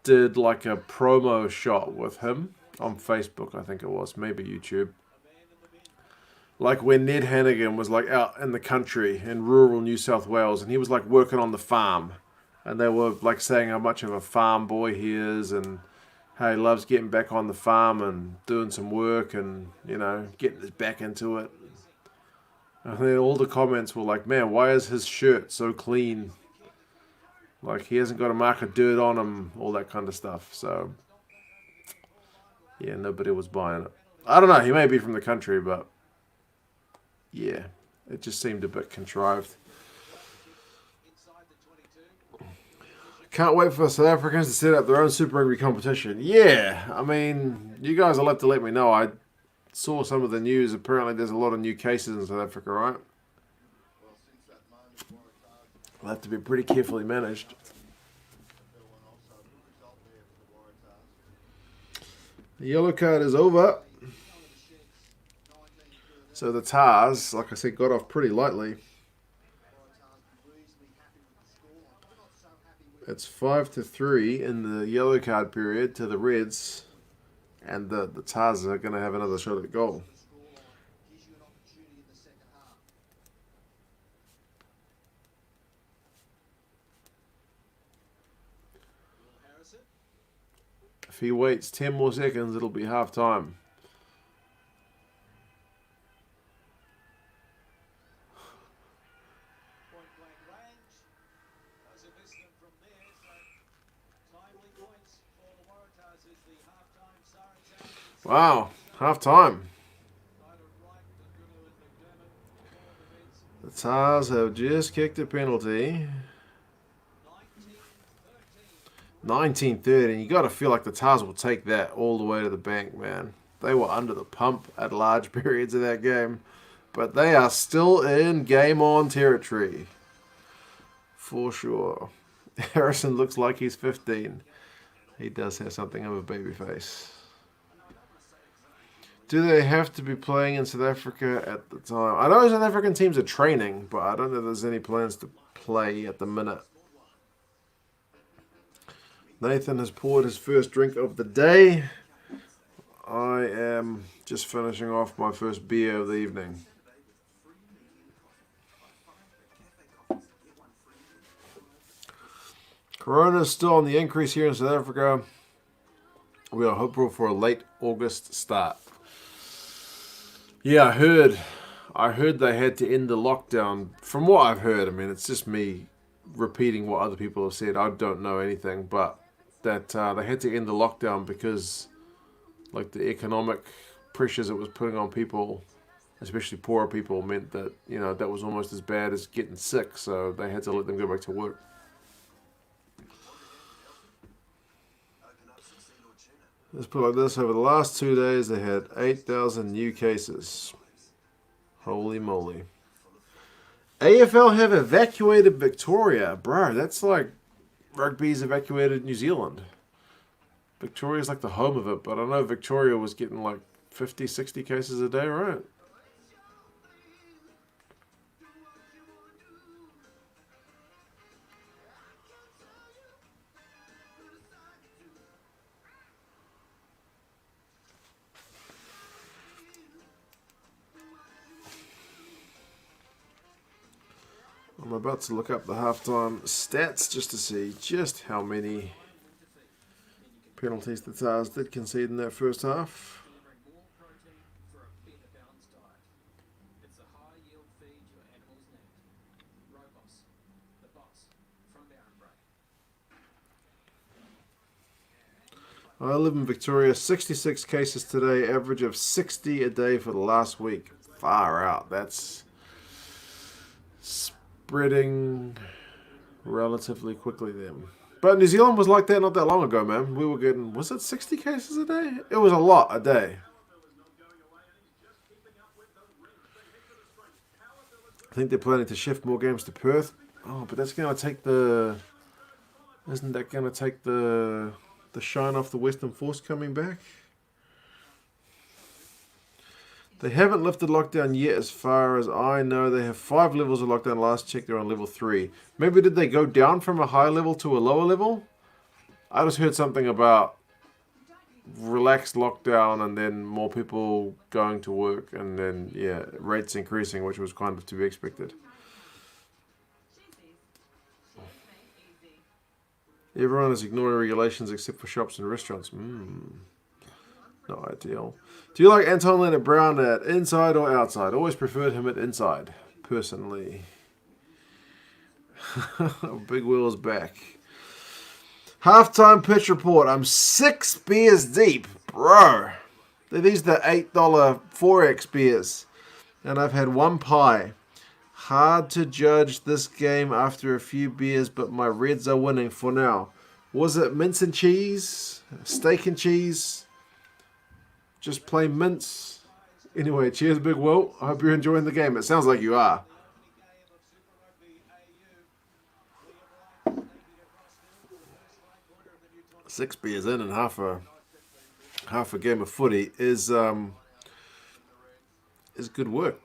did like a promo shot with him on Facebook, I think it was, maybe YouTube. Like when Ned Hannigan was like out in the country in rural New South Wales, and he was like working on the farm, and they were like saying how much of a farm boy he is, and how he loves getting back on the farm and doing some work, and getting his back into it. And then all the comments were like, "Man, why is his shirt so clean? Like he hasn't got a mark of dirt on him, all that kind of stuff." So yeah, nobody was buying it. I don't know. He may be from the country, but yeah, it just seemed a bit contrived. Can't wait for South Africans to set up their own Super Rugby competition. Yeah, I mean, you guys will have to let me know. I saw some of the news. Apparently, there's a lot of new cases in South Africa, right? They'll have to be pretty carefully managed. The yellow card is over. So the Tars, like I said, got off pretty lightly. It's 5-3 in the yellow card period to the Reds, and the Tars are going to have another shot at goal. If he waits 10 more seconds, it'll be half time. Wow, half time. The Tars have just kicked a penalty. 19-13. You got to feel like the Tars will take that all the way to the bank, man. They were under the pump at large periods of that game, but they are still in game on territory. For sure. Harrison looks like he's 15. He does have something of a baby face. Do they have to be playing in South Africa at the time? I know South African teams are training, but I don't know if there's any plans to play at the minute. Nathan has poured his first drink of the day. I am just finishing off my first beer of the evening. Corona is still on the increase here in South Africa. We are hopeful for a late August start. Yeah, I heard they had to end the lockdown. From what I've heard, I mean, it's just me repeating what other people have said. I don't know anything, but that they had to end the lockdown because, like, the economic pressures it was putting on people, especially poorer people, meant that that was almost as bad as getting sick. So they had to let them go back to work. Let's put it like this. Over the last 2 days, they had 8,000 new cases. Holy moly. AFL have evacuated Victoria. Bro, that's like rugby's evacuated New Zealand. Victoria's like the home of it, but I know Victoria was getting like 50, 60 cases a day, right? I'm about to look up the halftime stats just to see just how many penalties the Tars did concede in that first half. I live in Victoria, 66 cases today, average of 60 a day for the last week. Far out. That's spreading relatively quickly then. But New Zealand was like that not that long ago, man. We were getting, was it 60 cases a day? It was a lot a day. I think they're planning to shift more games to Perth. Oh, but that's going to take the... Isn't that going to take the shine off the Western Force coming back? They haven't lifted lockdown yet as far as I know. They have 5 levels of lockdown. Last check, they're on level 3. Maybe did they go down from a high level to a lower level? I just heard something about relaxed lockdown and then more people going to work and then, yeah, rates increasing, which was kind of to be expected. Everyone is ignoring regulations except for shops and restaurants. Not ideal. Do you like Anton Leonard Brown at inside or outside? Always preferred him at inside, personally. Big Will's back. Halftime pitch report. I'm 6 beers deep, bro. These are the $8 4X beers. And I've had 1 pie. Hard to judge this game after a few beers, but my Reds are winning for now. Was it mince and cheese? Steak and cheese? Just plain mince? Anyway, cheers, Big Will. I hope you're enjoying the game. It sounds like you are. Six beers in and half a game of footy is good work.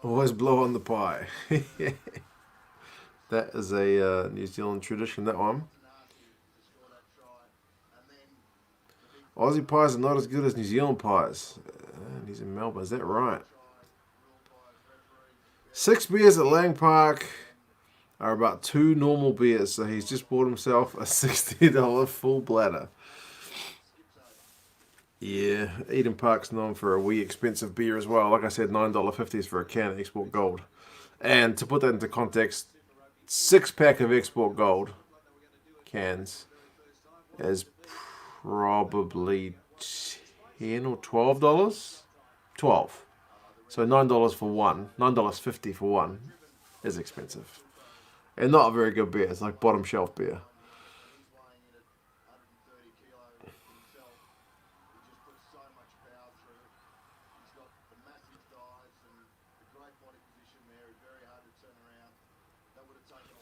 Always blow on the pie. That is a New Zealand tradition, that one. Aussie pies are not as good as New Zealand pies. He's in Melbourne, is that right? 6 beers at Lang Park are about 2 normal beers, so he's just bought himself a $60 full bladder. Yeah, Eden Park's known for a wee expensive beer as well. Like I said, $9.50 is for a can of Export Gold. And to put that into context, 6-pack of Export Gold cans is probably $10 or $12. 12. So $9 for one, $9.50 for one is expensive. And not a very good beer. It's like bottom shelf beer.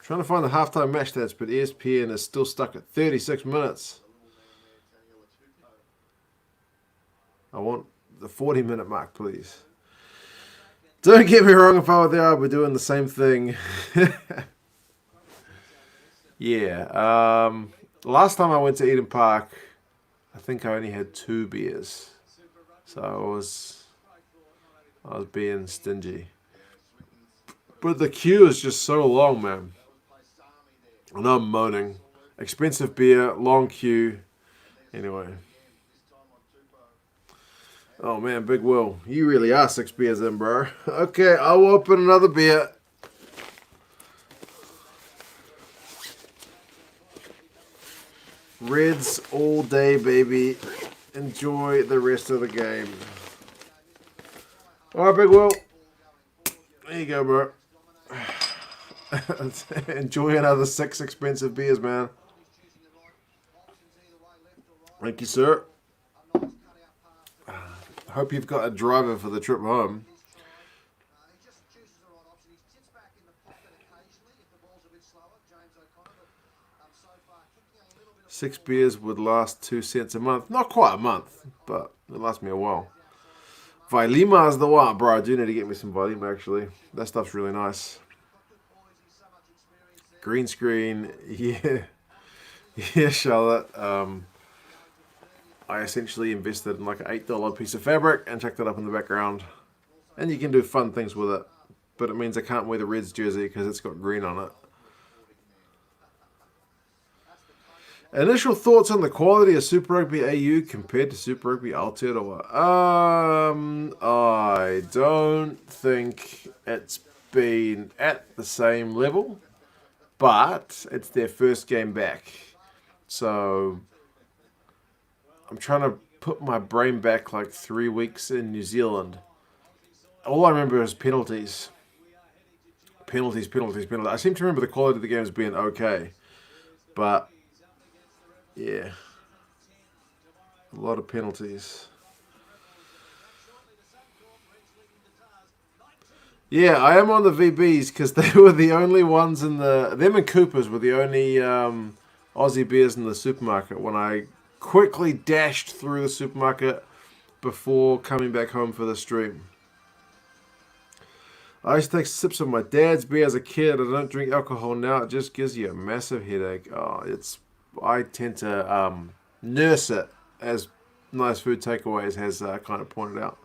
Trying to find the halftime match stats, but ESPN is still stuck at 36 minutes. I want the 40-minute mark, please. Don't get me wrong, if I were there, I'd be doing the same thing. Yeah. Last time I went to Eden Park, I think I only had 2 beers. So I was being stingy. But the queue is just so long, man. And I'm moaning. Expensive beer, long queue. Anyway. Oh man, Big Will. You really are 6 beers in, bro. Okay, I'll open another beer. Reds all day, baby. Enjoy the rest of the game. Alright, Big Will. There you go, bro. Enjoy another 6 expensive beers, man. Thank you, sir. Hope you've got a driver for the trip home. 6 beers would last 2 cents a month. Not quite a month, but it'll last me a while. Vailima is the one. Bro, I do need to get me some Vailima, actually. That stuff's really nice. Green screen, yeah. Yeah, Charlotte. I essentially invested in like an $8 piece of fabric and chucked it up in the background. And you can do fun things with it. But it means I can't wear the Reds jersey because it's got green on it. Initial thoughts on the quality of Super Rugby AU compared to Super Rugby Aotearoa. I don't think it's been at the same level, but it's their first game back. So I'm trying to put my brain back like 3 weeks in New Zealand. All I remember is penalties. Penalties. I seem to remember the quality of the games being okay, but yeah, a lot of penalties. Yeah, I am on the VBs because they were the only ones in the... Them and Coopers were the only Aussie beers in the supermarket. When I quickly dashed through the supermarket, before coming back home for the stream. I used to take sips of my dad's beer as a kid. I don't drink alcohol now. It just gives you a massive headache. I tend to nurse it, as Nice Food Takeaways has kind of pointed out.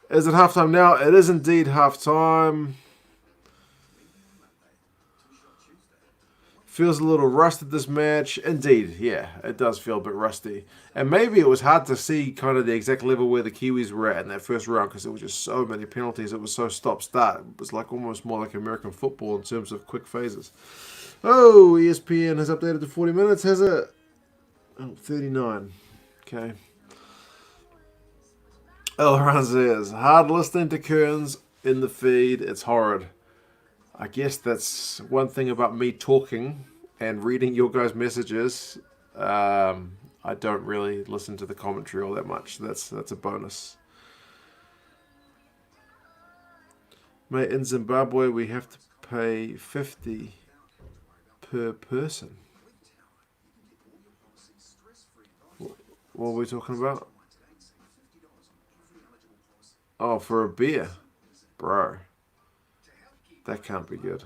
Is it halftime now? It is indeed halftime. Feels a little rusted, this match. Indeed, yeah, it does feel a bit rusty. And maybe it was hard to see kind of the exact level where the Kiwis were at in that first round because there was just so many penalties. It was so stop-start. It was like almost more like American football in terms of quick phases. Oh, ESPN has updated to 40 minutes, has it? Oh, 39. Okay. Elron says, hard listening to Kearns in the feed. It's horrid. I guess that's one thing about me talking and reading your guys' messages. I don't really listen to the commentary all that much. That's a bonus. Mate, in Zimbabwe, we have to pay 50 per person. What are we talking about? Oh, for a beer? Bro. That can't be good.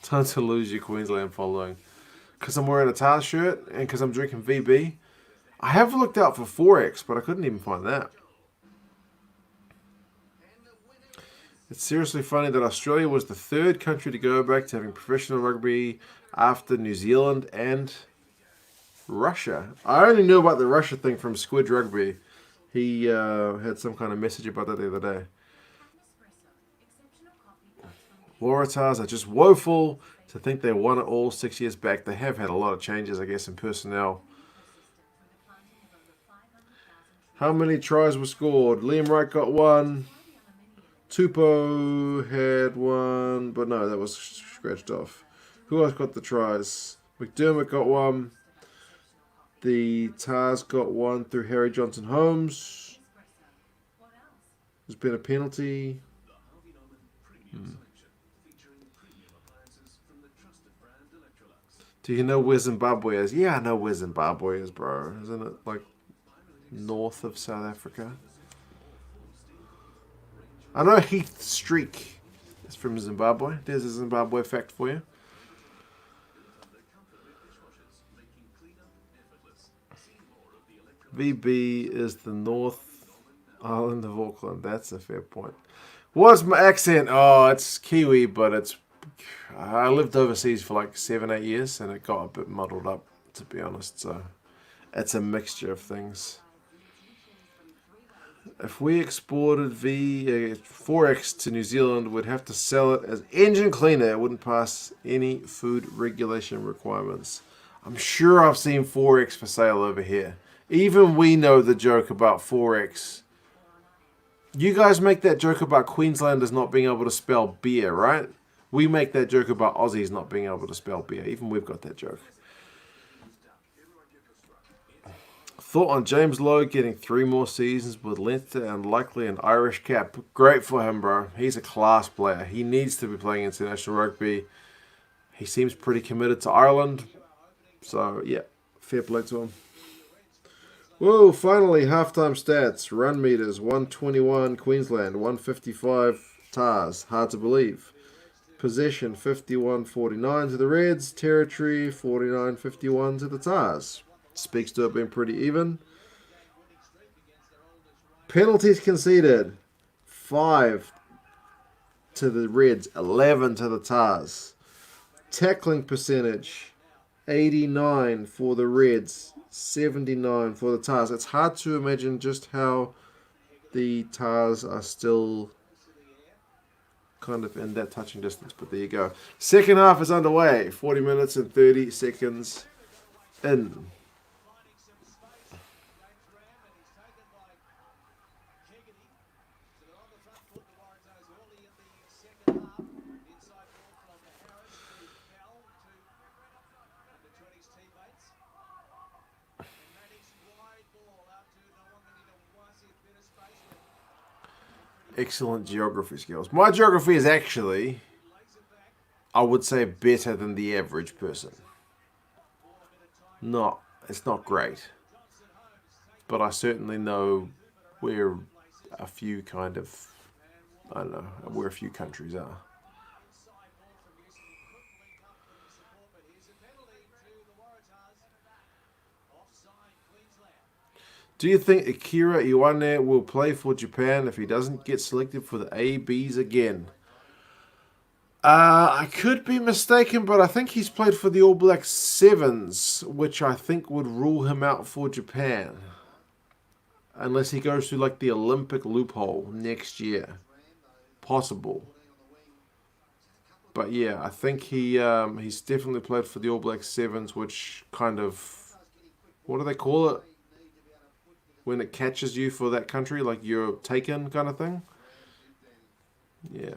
Time to lose your Queensland following. Because I'm wearing a Tars shirt and because I'm drinking VB. I have looked out for 4X, but I couldn't even find that. It's seriously funny that Australia was the third country to go back to having professional rugby after New Zealand and Russia. I only knew about the Russia thing from Squid Rugby. He had some kind of message about that the other day. Waratahs are just woeful to think they won it all 6 years back. They have had a lot of changes, I guess, in personnel. How many tries were scored? Liam Wright got one. Tupou had one, but no, that was scratched off. Who else got the tries? McDermott got one. The Tars got one through Harry Johnson Holmes. There's been a penalty. Do you know where Zimbabwe is? Yeah, I know where Zimbabwe is, bro. Isn't it like north of South Africa? I know Heath Streak is from Zimbabwe. There's a Zimbabwe fact for you. VB is the North Island of Auckland. That's a fair point. What's my accent? Oh, it's Kiwi, but it's... I lived overseas for like 7-8 years, and it got a bit muddled up, to be honest. So it's a mixture of things. If we exported 4X to New Zealand, we'd have to sell it as engine cleaner. It wouldn't pass any food regulation requirements. I'm sure I've seen 4X for sale over here. Even we know the joke about 4X. You guys make that joke about Queenslanders not being able to spell beer, right? We make that joke about Aussies not being able to spell beer. Even we've got that joke. Thought on James Lowe getting 3 more seasons with Leinster and likely an Irish cap. Great for him, bro. He's a class player. He needs to be playing international rugby. He seems pretty committed to Ireland. So, yeah, fair play to him. Whoa, finally, halftime stats. Run meters, 121 Queensland, 155 Tars. Hard to believe. Possession, 51-49 to the Reds. Territory, 49-51 to the Tars. Speaks to it being pretty even. Penalties conceded, 5 to the Reds, 11 to the Tars. Tackling percentage, 89 for the Reds, 79 for the Tars. It's hard to imagine just how the Tars are still kind of in that touching distance, but there you go. Second half is underway. 40 minutes and 30 seconds in. Excellent geography skills. My geography is actually, I would say, better than the average person. Not It's not great. But I certainly know where a few kind of, I don't know, where a few countries are. Do you think Akira Iwane will play for Japan if he doesn't get selected for the ABs again? I could be mistaken, but I think he's played for the All Black Sevens, which I think would rule him out for Japan. Unless he goes through like the Olympic loophole next year. Possible. But yeah, I think he's definitely played for the All Black Sevens, which kind of, what do they call it? When it catches you for that country, like you're taken kind of thing. Yeah.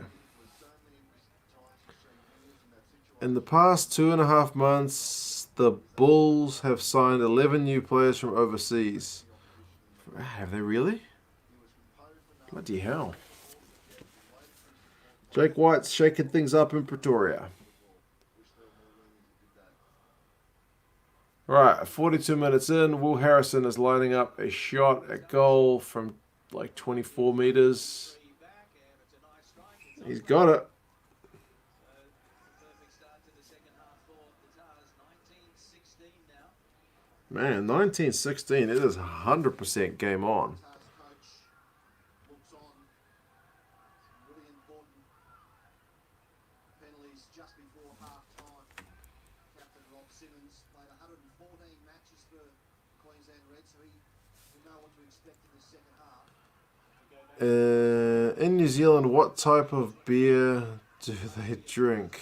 In the past 2.5 months, the Bulls have signed 11 new players from overseas. Have they really? Bloody hell. Jake White's shaking things up in Pretoria. Right, 42 minutes in, Will Harrison is lining up a shot at goal from like 24 meters. He's got it. Man, 1916, it is 100% game on. In New Zealand, what type of beer do they drink?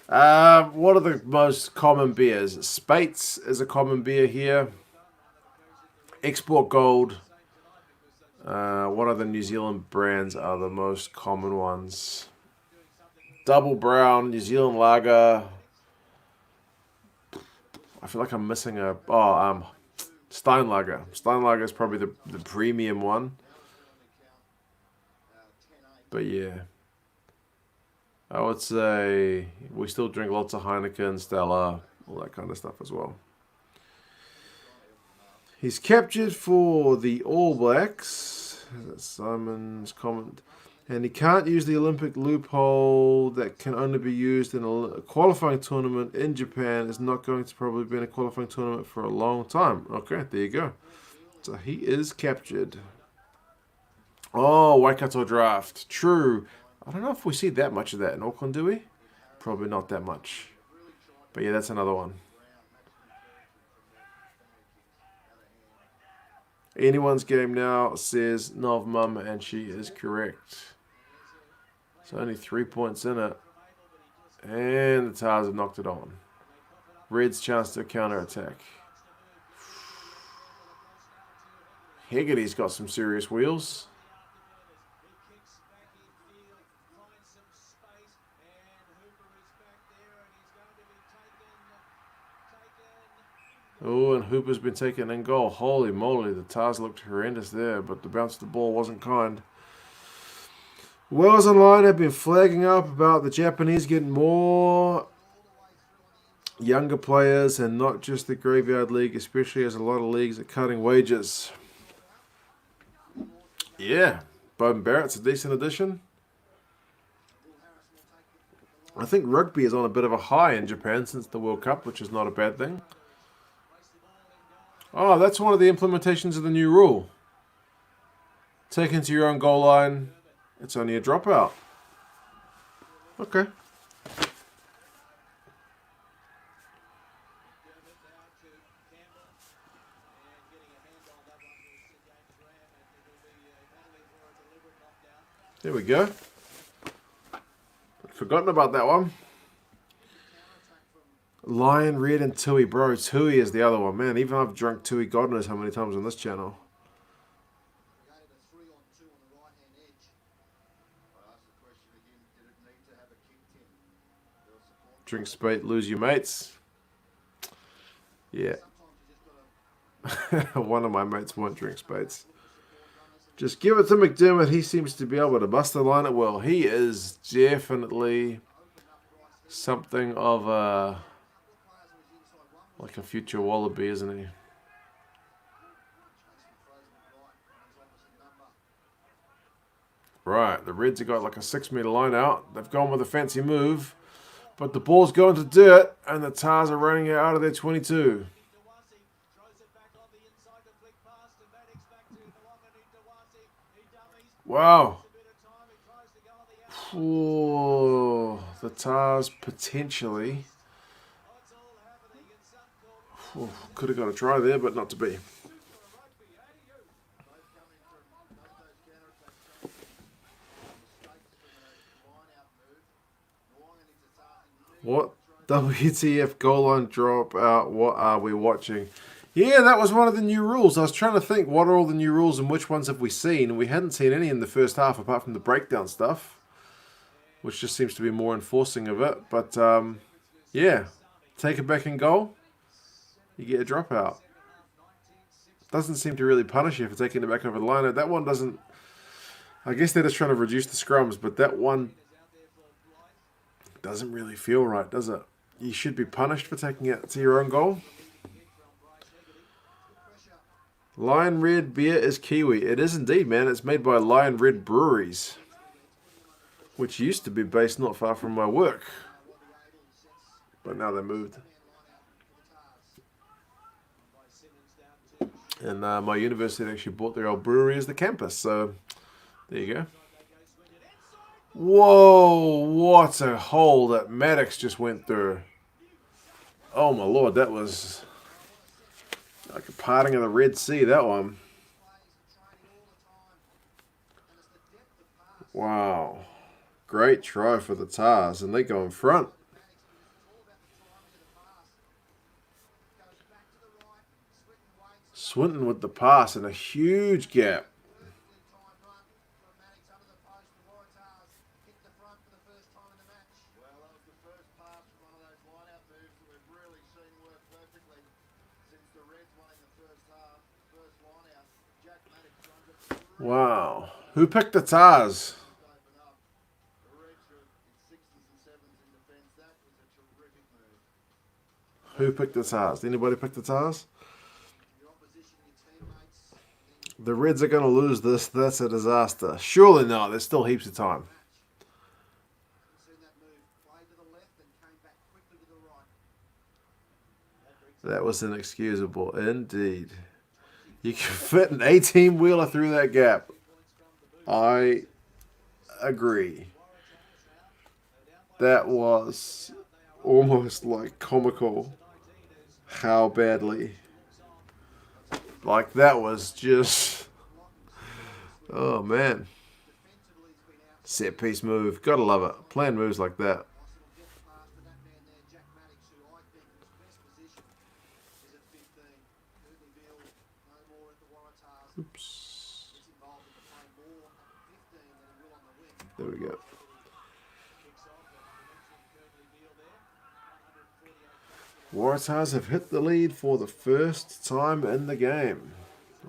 What are the most common beers? Spates is a common beer here. Export Gold. What other New Zealand brands are the most common ones? Double Brown, New Zealand Lager. I feel like I'm missing a... Steinlager. Steinlager is probably the premium one. But yeah. I would say we still drink lots of Heineken, Stella, all that kind of stuff as well. He's captured for the All Blacks. That's Simon's comment. And he can't use the Olympic loophole that can only be used in a qualifying tournament in Japan. Is not going to probably be in a qualifying tournament for a long time. Okay, there you go. So he is captured. Oh, Waikato draft. True. I don't know if we see that much of that in Auckland, do we? Probably not that much. But yeah, that's another one. Anyone's game now, says Nov Mum, and she is correct. So only 3 points in it. And the Tars have knocked it on. Red's chance to counter-attack. Hegarty's got some serious wheels. Oh, and Hooper's been taken in goal. Holy moly, the Tars looked horrendous there, but the bounce of the ball wasn't kind. Wells Online have been flagging up about the Japanese getting more younger players and not just the Graveyard League, especially as a lot of leagues are cutting wages. Yeah, Bowden Barrett's a decent addition. I think rugby is on a bit of a high in Japan since the World Cup, which is not a bad thing. Oh, that's one of the implementations of the new rule. Taken to your own goal line, it's only a dropout. Okay. There we go. Forgotten about that one. Lion, Red, and Tui. Bro, Tui is the other one. Man, even I've drunk Tui God knows how many times on this channel. Drink spate, lose your mates. Yeah. One of my mates won't drink spates. Just give it to McDermott. He seems to be able to bust the line at will. He is definitely something of a... like a future Wallaby, isn't he? Right, the Reds have got like a 6-metre line out. They've gone with a fancy move, but the ball's going to dirt, and the Tars are running it out of their 22. Wow. Ooh, the Tars potentially could have got a try there, but not to be. What WTF goal line drop out? What are we watching? Yeah, that was one of the new rules. I was trying to think, what are all the new rules and which ones have we seen? We hadn't seen any in the first half apart from the breakdown stuff, which just seems to be more enforcing of it. But yeah, take it back in goal, you get a dropout. Doesn't seem to really punish you for taking it back over the line. That one doesn't. I guess they're just trying to reduce the scrums, but that one doesn't really feel right, does it? You should be punished for taking it to your own goal. Lion Red beer is Kiwi. It is indeed, man. It's made by Lion Red Breweries, which used to be based not far from my work, but now they moved. And my university actually bought their old brewery as the campus, so there you go. Whoa, what a hole that Maddox just went through. Oh my lord, that was like a parting of the Red Sea, that one. Wow. Great try for the Tars, and they go in front. Swinton with the pass and a huge gap. Wow. Who picked the Tars? Who picked the Tars? Anybody pick the Tars? The Reds are going to lose this. That's a disaster. Surely not. There's still heaps of time. That was inexcusable, indeed. You can fit an 18-wheeler through that gap. I agree. That was almost like comical how badly. Like that was just... Oh, man. Set piece move. Gotta love it. Plan moves like that. Oops. There we go. Waratahs have hit the lead for the first time in the game.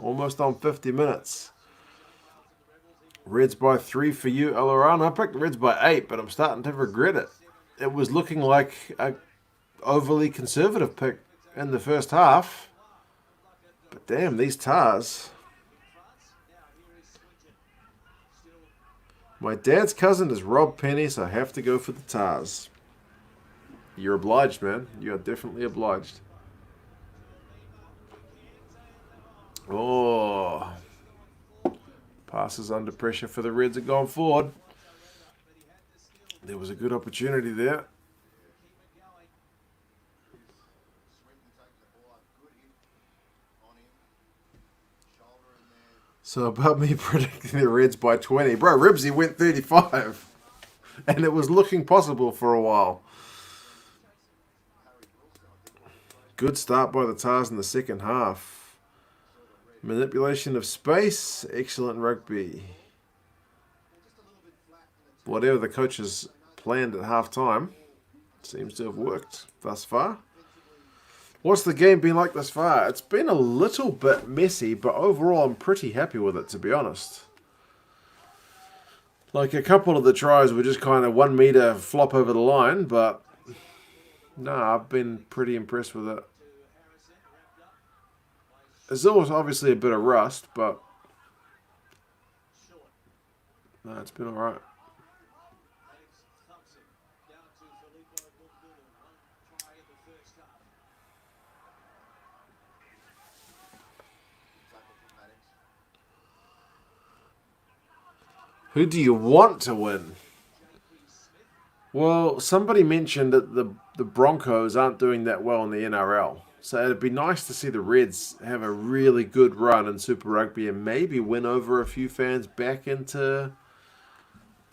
Almost on 50 minutes. Reds by 3 for you, Alaran. I picked the Reds by 8, but I'm starting to regret it. It was looking like a overly conservative pick in the first half. But damn, these Tars... My dad's cousin is Rob Penny, so I have to go for the Tars. You're obliged, man. You are definitely obliged. Oh. Passes under pressure for the Reds are going forward. There was a good opportunity there. So about me predicting the Reds by 20. Bro, Ribsy went 35. And it was looking possible for a while. Good start by the Tars in the second half. Manipulation of space. Excellent rugby. Whatever the coaches planned at halftime seems to have worked thus far. What's the game been like thus far? It's been a little bit messy, but overall I'm pretty happy with it, to be honest. Like a couple of the tries were just kind of 1 meter flop over the line, but no, I've been pretty impressed with it. There's always obviously a bit of rust, but No, it's been all right. Who do you want to win? Well, somebody mentioned that the Broncos aren't doing that well in the NRL. So it'd be nice to see the Reds have a really good run in Super Rugby and maybe win over a few fans back into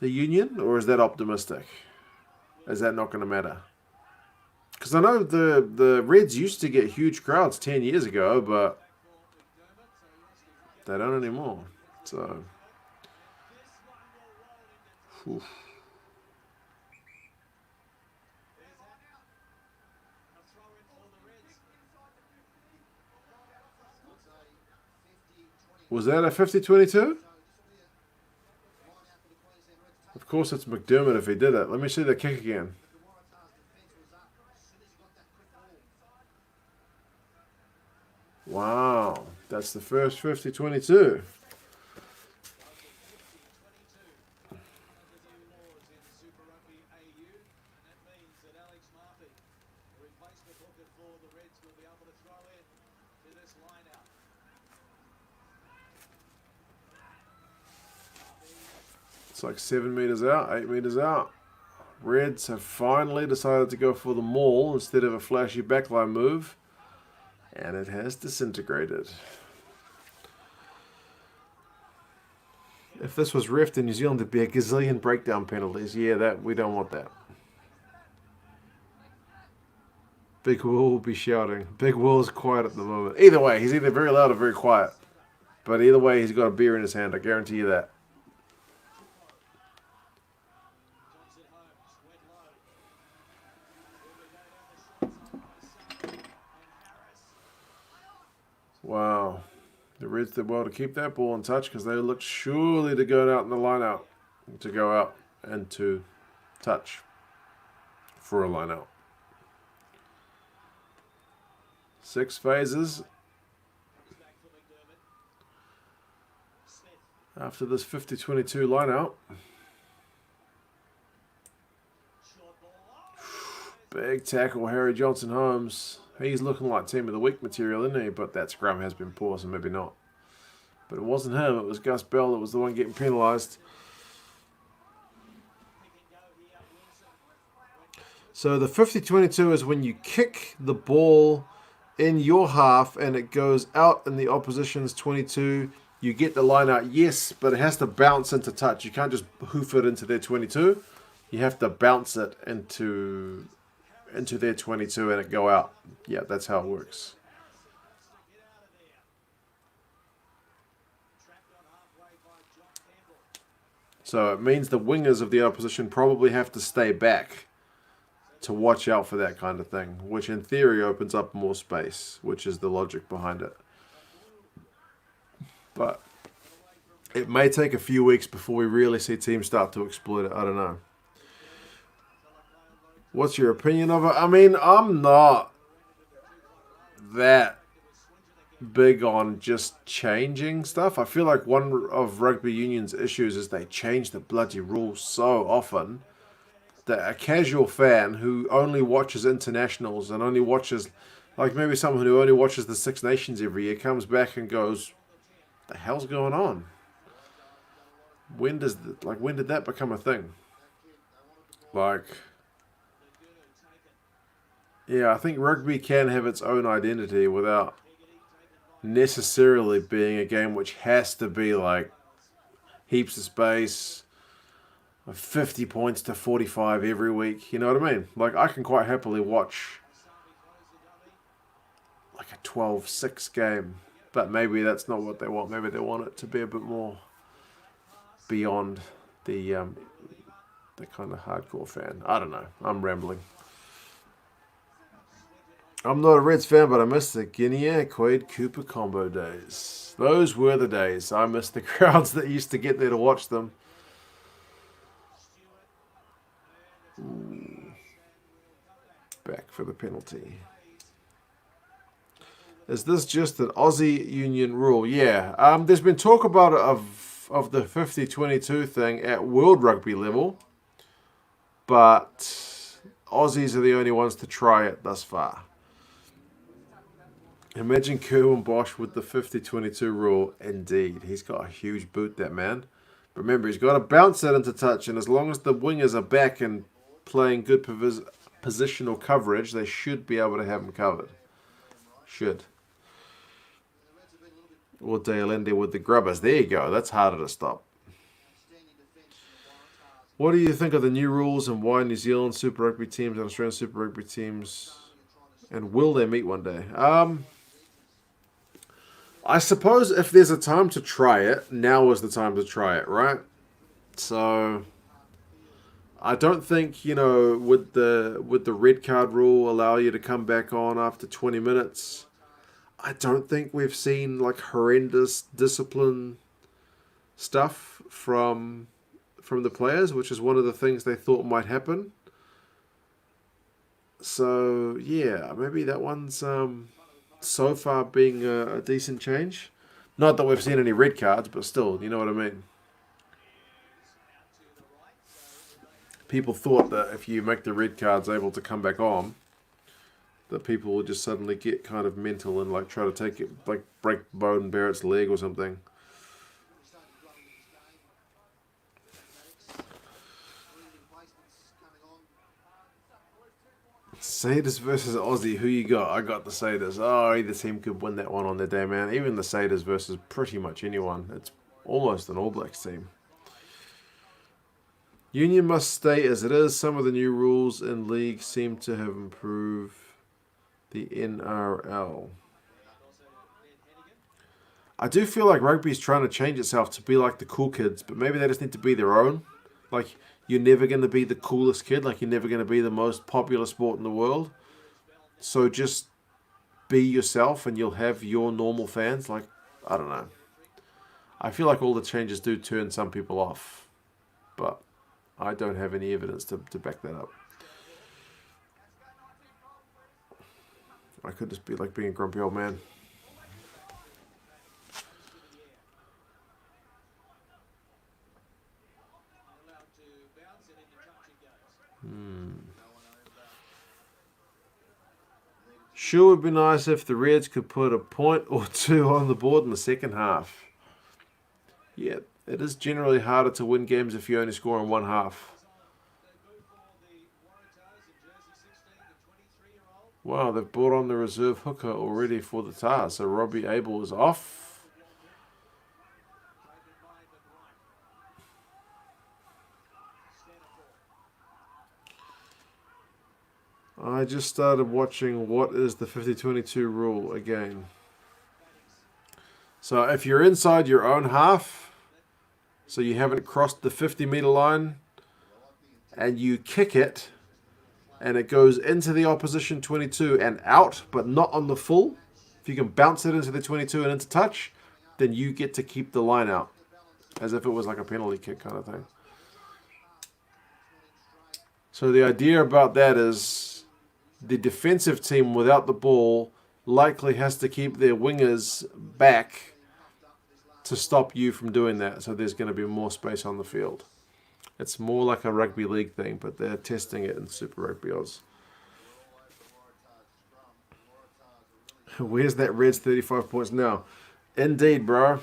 the Union. Or is that optimistic? Is that not going to matter? Because I know the Reds used to get huge crowds 10 years ago, but they don't anymore. So, whew. Was that a 50-22? Of course it's McDermott if he did it. Let me see the kick again. Wow, that's the first 50-22. It's like 7 meters out, 8 meters out. Reds have finally decided to go for the maul instead of a flashy backline move. And it has disintegrated. If this was reffed in New Zealand, there'd be a gazillion breakdown penalties. Yeah, that we don't want that. Big Will will be shouting. Big Will is quiet at the moment. Either way, he's either very loud or very quiet. But either way, he's got a beer in his hand. I guarantee you that. Wow. The Reds did well to keep that ball in touch because they looked surely to go out in the line out. To go out and to touch for a line out. 6 phases. After this 50-22 line out. Big tackle, Harry Johnson-Holmes. He's looking like team of the week material, isn't he? But that scrum has been poor, so maybe not. But it wasn't him. It was Gus Bell that was the one getting penalised. So the 50-22 is when you kick the ball in your half and it goes out in the opposition's 22. You get the line out, yes, but it has to bounce into touch. You can't just hoof it into their 22. You have to bounce it into their 22 and it go out. Yeah, that's how it works. So it means the wingers of the opposition probably have to stay back to watch out for that kind of thing, which in theory opens up more space, which is the logic behind it. But it may take a few weeks before we really see teams start to exploit it. I don't know. What's your opinion of it? I mean, I'm not that big on just changing stuff. I feel like one of rugby union's issues is they change the bloody rules so often that a casual fan who only watches internationals and only watches, like maybe someone who only watches the Six Nations every year, comes back and goes, "The hell's going on? When did that become a thing?" Yeah, I think rugby can have its own identity without necessarily being a game which has to be like heaps of space, 50 points to 45 every week. You know what I mean? Like, I can quite happily watch like a 12-6 game, but maybe that's not what they want. Maybe they want it to be a bit more beyond the kind of hardcore fan. I don't know. I'm rambling. I'm not a Reds fan, but I miss the Guinea Quade Cooper combo days. Those were the days. I miss the crowds that used to get there to watch them. Ooh. Back for the penalty. Is this just an Aussie union rule? Yeah. There's been talk about it of of the 50-22 thing at World Rugby level, but Aussies are the only ones to try it thus far. Imagine Kerwin Bosch with the 50-22 rule. Indeed, he's got a huge boot, that man. But remember, he's got to bounce that into touch, and as long as the wingers are back and playing good positional coverage, they should be able to have him covered. Should. Or Dealende with the grubbers. There you go. That's harder to stop. What do you think of the new rules and why New Zealand Super Rugby teams and Australian Super Rugby teams, and will they meet one day? I suppose if there's a time to try it, now is the time to try it, right? So I don't think, would the red card rule allow you to come back on after 20 minutes? I don't think we've seen like horrendous discipline stuff from the players, which is one of the things they thought might happen. So yeah, maybe that one's so far being a decent change. Not that we've seen any red cards, but still, you know what I mean. People thought that if you make the red cards able to come back on, that people will just suddenly get kind of mental and like try to take it, like break Bowden Barrett's leg or something. Satyrs versus Aussie, who you got? I got the Satyrs. Oh, either team could win that one on their day, man. Even the Satyrs versus pretty much anyone. It's almost an All Blacks team. Union must stay as it is. Some of the new rules in league seem to have improved the NRL. I do feel like rugby's trying to change itself to be like the cool kids, but maybe they just need to be their own. Like, you're never going to be the coolest kid. Like, you're never going to be the most popular sport in the world. So just be yourself and you'll have your normal fans. Like, I don't know. I feel like all the changes do turn some people off. But I don't have any evidence to back that up. I could just be like being a grumpy old man. Sure would be nice if the Reds could put a point or two on the board in the second half. Yeah, it is generally harder to win games if you only score in one half. Wow, they've brought on the reserve hooker already for the Tars, so Robbie Abel is off. I just started watching What is the 50-22 rule again. So if you're inside your own half, so you haven't crossed the 50-meter line, and you kick it, and it goes into the opposition 22 and out, but not on the full, if you can bounce it into the 22 and into touch, then you get to keep the line out, as if it was like a penalty kick kind of thing. So the idea about that is the defensive team without the ball likely has to keep their wingers back to stop you from doing that. So there's going to be more space on the field. It's more like a rugby league thing, but they're testing it in Super Rugby Oz. Where's that Reds 35 points now? Indeed, bro.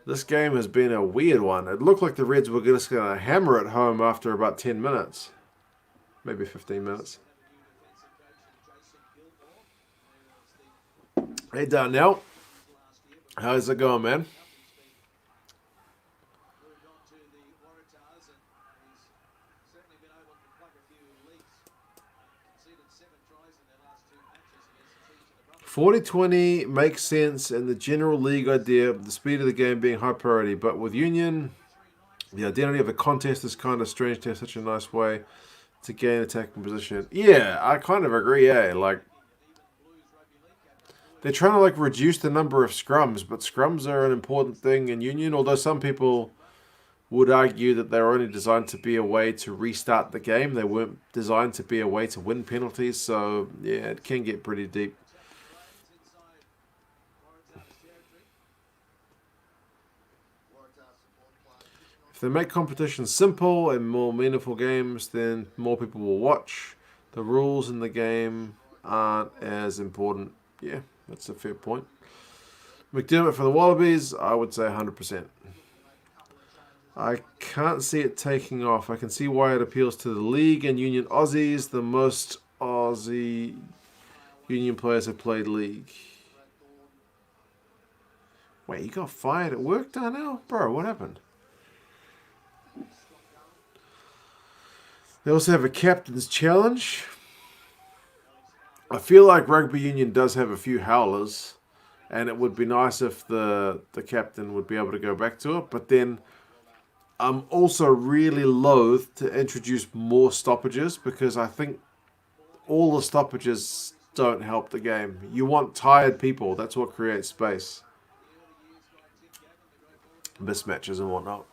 This game has been a weird one. It looked like the Reds were just going to hammer it home after about 10 minutes. Maybe 15 minutes. Hey, Darnell. How's it going, man? (40-20) makes sense in the general league idea of the speed of the game being high priority, but with Union, the identity of the contest is kind of strange to have such a nice way to gain attacking position. Yeah, I kind of agree, Like, they're trying to like reduce the number of scrums, but scrums are an important thing in Union, although some people would argue that they're only designed to be a way to restart the game. They weren't designed to be a way to win penalties, so yeah, it can get pretty deep. they make competition simple and more meaningful games, then more people will watch. The rules in the game aren't as important. Yeah, that's a fair point. McDermott for the Wallabies, I would say 100%. I can't see it taking off. I can see why it appeals to the league and union Aussies. The most Aussie union players have played league. Wait, you got fired at work, Darnell? Bro, what happened? They also have a captain's challenge. I feel like rugby union does have a few howlers, and it would be nice if the captain would be able to go back to it. But then I'm also really loath to introduce more stoppages because I think all the stoppages don't help the game. You want tired people. That's what creates space. Mismatches and whatnot.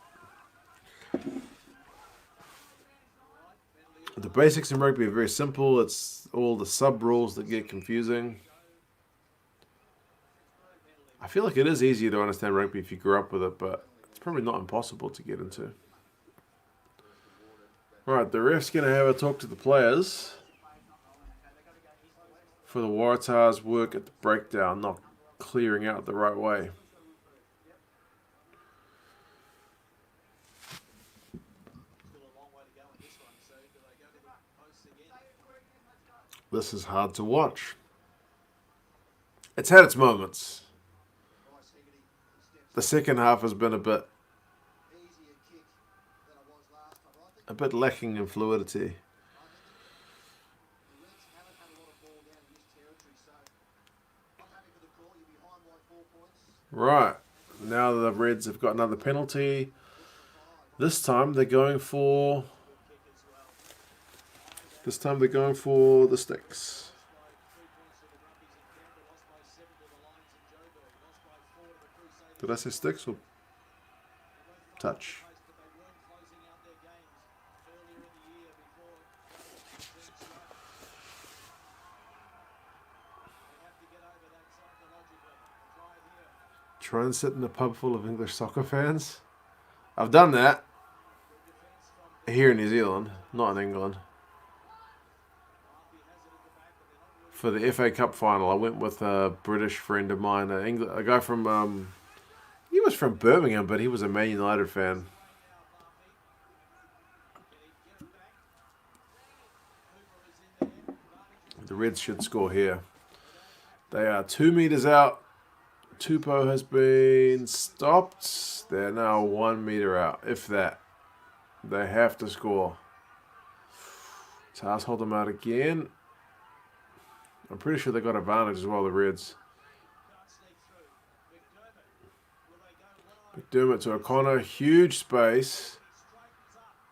The basics in rugby are very simple. It's all the sub-rules that get confusing. I feel like it is easier to understand rugby if you grew up with it, but it's probably not impossible to get into. Alright, the ref's going to have a talk to the players for the Waratahs work at the breakdown, not clearing out the right way. This is hard to watch. It's had its moments. The second half has been a bit lacking in fluidity. Right, now the Reds have got another penalty. This time they're going for the sticks. Did I say sticks or touch? Try and sit in a pub full of English soccer fans. I've done that here in New Zealand, not in England. For the FA Cup final, I went with a British friend of mine, a guy from, he was from Birmingham, but he was a Man United fan. The Reds should score here. They are 2 meters out. Tupou has been stopped. They're now 1 meter out, if that. They have to score. Tars hold them out again. I'm pretty sure they got advantage as well, the Reds. McDermott to O'Connor. Huge space.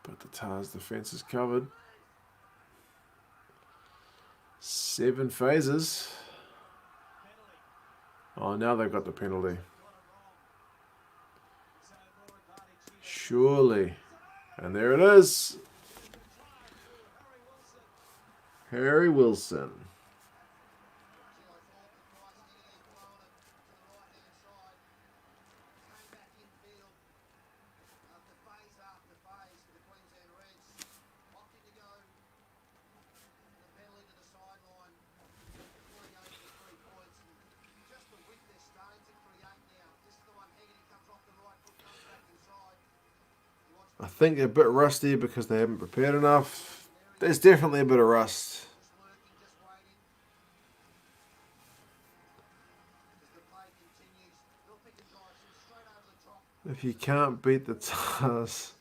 But the Tars defense is covered. 7 phases. Oh, now they've got the penalty. Surely. And there it is. Harry Wilson. I think they're a bit rusty because they haven't prepared enough. There's definitely a bit of rust. If you can't beat the Tars.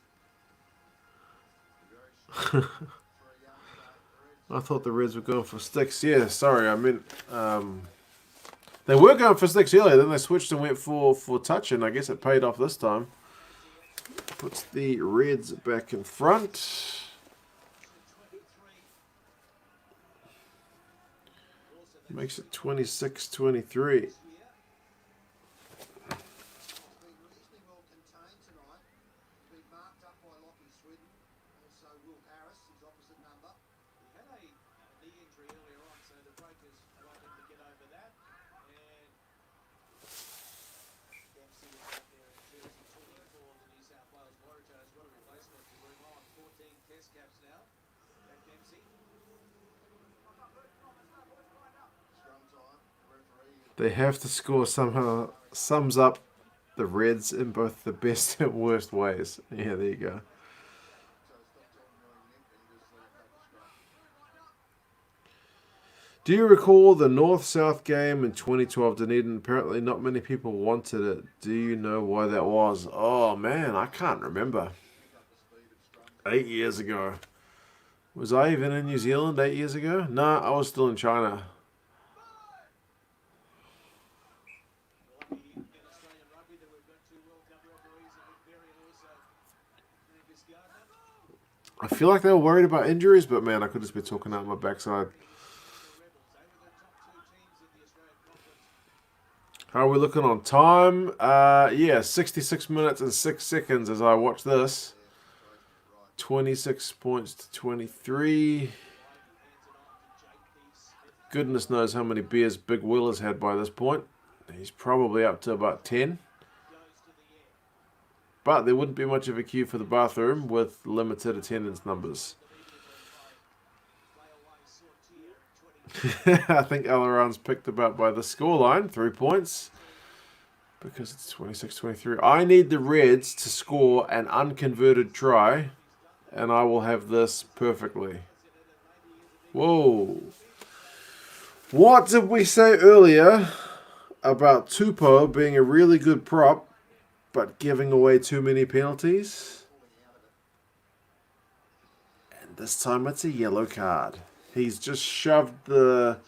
I thought the Reds were going for sticks. Yeah, sorry, I meant they were going for sticks earlier, then they switched and went for touch, and I guess it paid off this time. Puts the Reds back in front. Makes it 26-23. They have to score somehow. Sums up the Reds in both the best and worst ways. Yeah, there you go. Do you recall the North-South game in 2012 Dunedin? Apparently not many people wanted it. Do you know why that was? Oh man, I can't remember. 8 years ago. Was I even in New Zealand 8 years ago? No, I was still in China. I feel like they were worried about injuries, but man, I could just be talking out my backside. How are we looking on time? Yeah, 66 minutes and 6 seconds as I watch this. 26 points to 23. Goodness knows how many beers Big Will has had by this point. He's probably up to about 10. But there wouldn't be much of a queue for the bathroom with limited attendance numbers. I think Alaran's picked about by the scoreline, 3 points. Because it's 26-23. I need the Reds to score an unconverted try, and I will have this perfectly. Whoa. What did we say earlier about Tupou being a really good prop, but giving away too many penalties? And this time it's a yellow card. He's just shoved the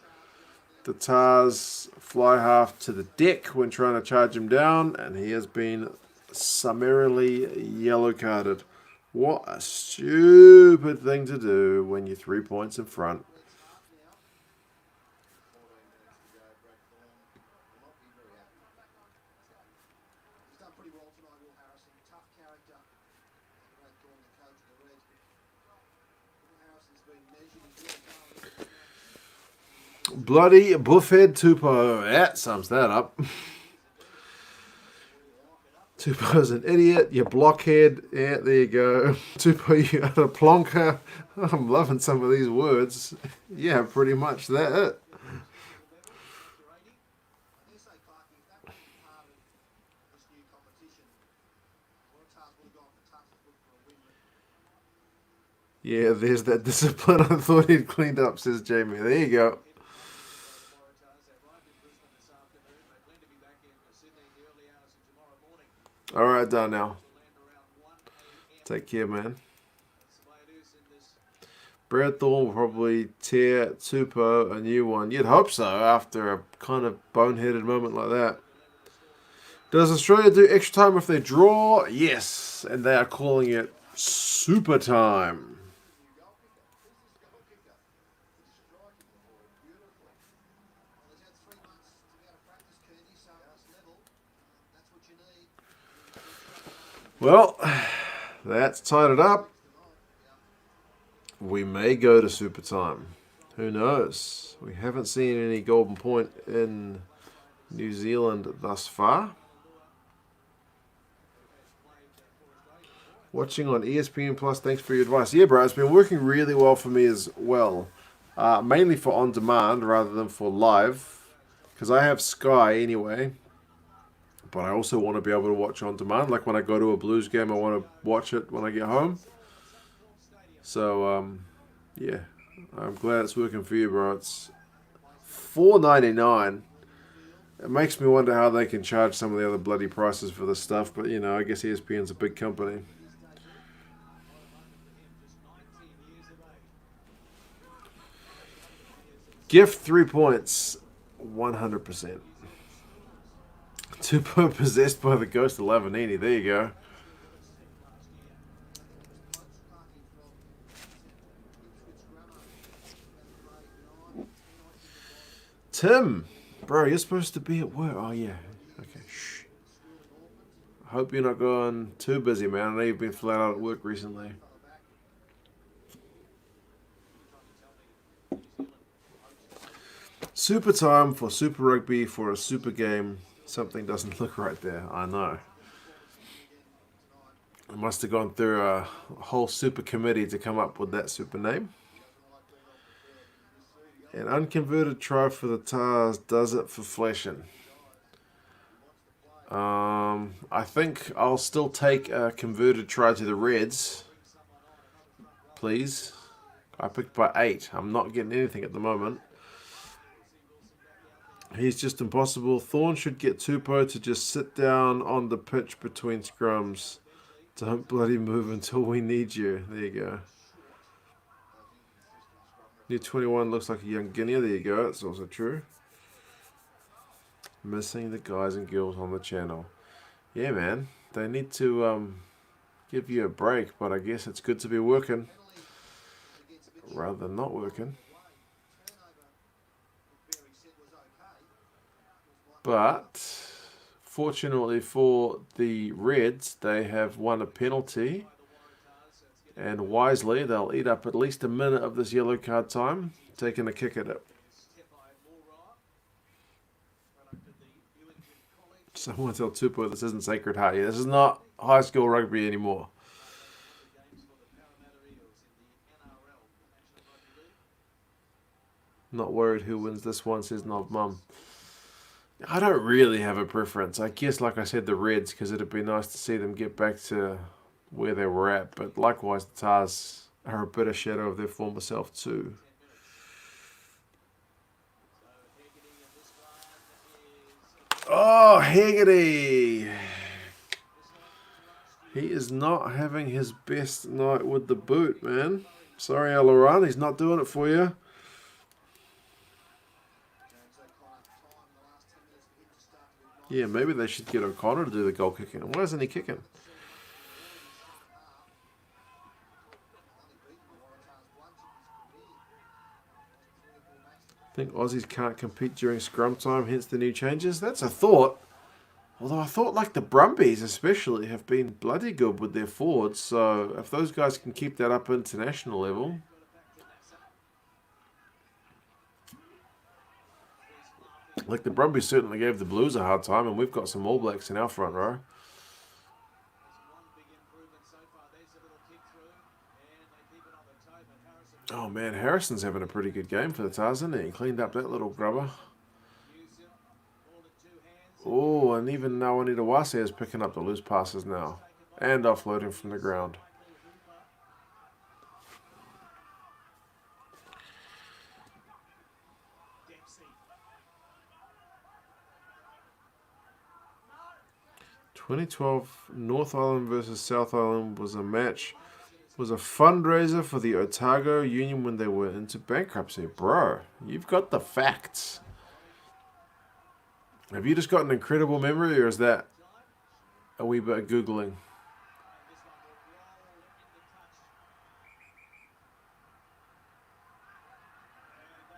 Tars fly half to the deck when trying to charge him down, and he has been summarily yellow carded. What a stupid thing to do when you're 3 points in front. Bloody buffhead Tupou. That sums that up. Tupou's an idiot. You blockhead. Yeah, there you go. Tupou, you are a plonker. I'm loving some of these words. Yeah, pretty much that it. Yeah, there's that discipline I thought he'd cleaned up, says Jamie. There you go. All right, done now. Take care, man. Brad Thorne will probably tear Tupou a new one. You'd hope so after a kind of boneheaded moment like that. Does Australia do extra time if they draw? Yes, and they are calling it super time. Well, that's tied it up. We may go to super time. Who knows? We haven't seen any golden point in New Zealand thus far. Watching on ESPN Plus, thanks for your advice. Yeah, bro, it's been working really well for me as well. Mainly for on demand rather than for live. Because I have Sky anyway. But I also want to be able to watch on demand. Like when I go to a Blues game, I want to watch it when I get home. So, yeah. I'm glad it's working for you, bro. It's $4.99. It makes me wonder how they can charge some of the other bloody prices for this stuff. But, you know, I guess ESPN's a big company. Gift 3 points. 100%. Tupou possessed by the ghost of Lavanini. There you go. Tim. Bro, you're supposed to be at work. Oh, yeah. Okay, shh. I hope you're not going too busy, man. I know you've been flat out at work recently. Super time for Super Rugby for a super game. Something doesn't look right there. I know. I must have gone through a whole super committee to come up with that super name. An unconverted try for the Tars does it for Flashing. I think I'll still take a converted try to the Reds. Please. I picked by 8. I'm not getting anything at the moment. He's just impossible. Thorne should get Tupou to just sit down on the pitch between scrums. Don't bloody move until we need you. There you go. New 21 looks like a young Guinea. There you go. It's also true. Missing the guys and girls on the channel. Yeah, man. They need to give you a break, but I guess it's good to be working rather than not working. But fortunately for the Reds, they have won a penalty. And wisely, they'll eat up at least a minute of this yellow card time, taking a kick at it. Someone tell Tupou this isn't Sacred Heart. This is not high school rugby anymore. Not worried who wins this one, says Knob Mum. I don't really have a preference. I guess, like I said, the Reds, because it'd be nice to see them get back to where they were at. But likewise, the Tars are a bit of shadow of their former self too. Oh, Haggerty! He is not having his best night with the boot, man. Sorry, Alaran, he's not doing it for you. Yeah, maybe they should get O'Connor to do the goal kicking. Why isn't he kicking? I think Aussies can't compete during scrum time, hence the new changes. That's a thought. Although I thought like the Brumbies especially have been bloody good with their forwards. So if those guys can keep that up at international level. Like the Brumbies certainly gave the Blues a hard time, and we've got some All Blacks in our front row. Oh man, Harrison's having a pretty good game for the Tars, isn't he? He cleaned up that little grubber. Oh, and even Nawanirawase is picking up the loose passes now. And offloading from the ground. (2012) North Island versus South Island was a match. Was a fundraiser for the Otago Union when they were into bankruptcy. Bro, you've got the facts. Have you just got an incredible memory, or is that a wee bit of Googling?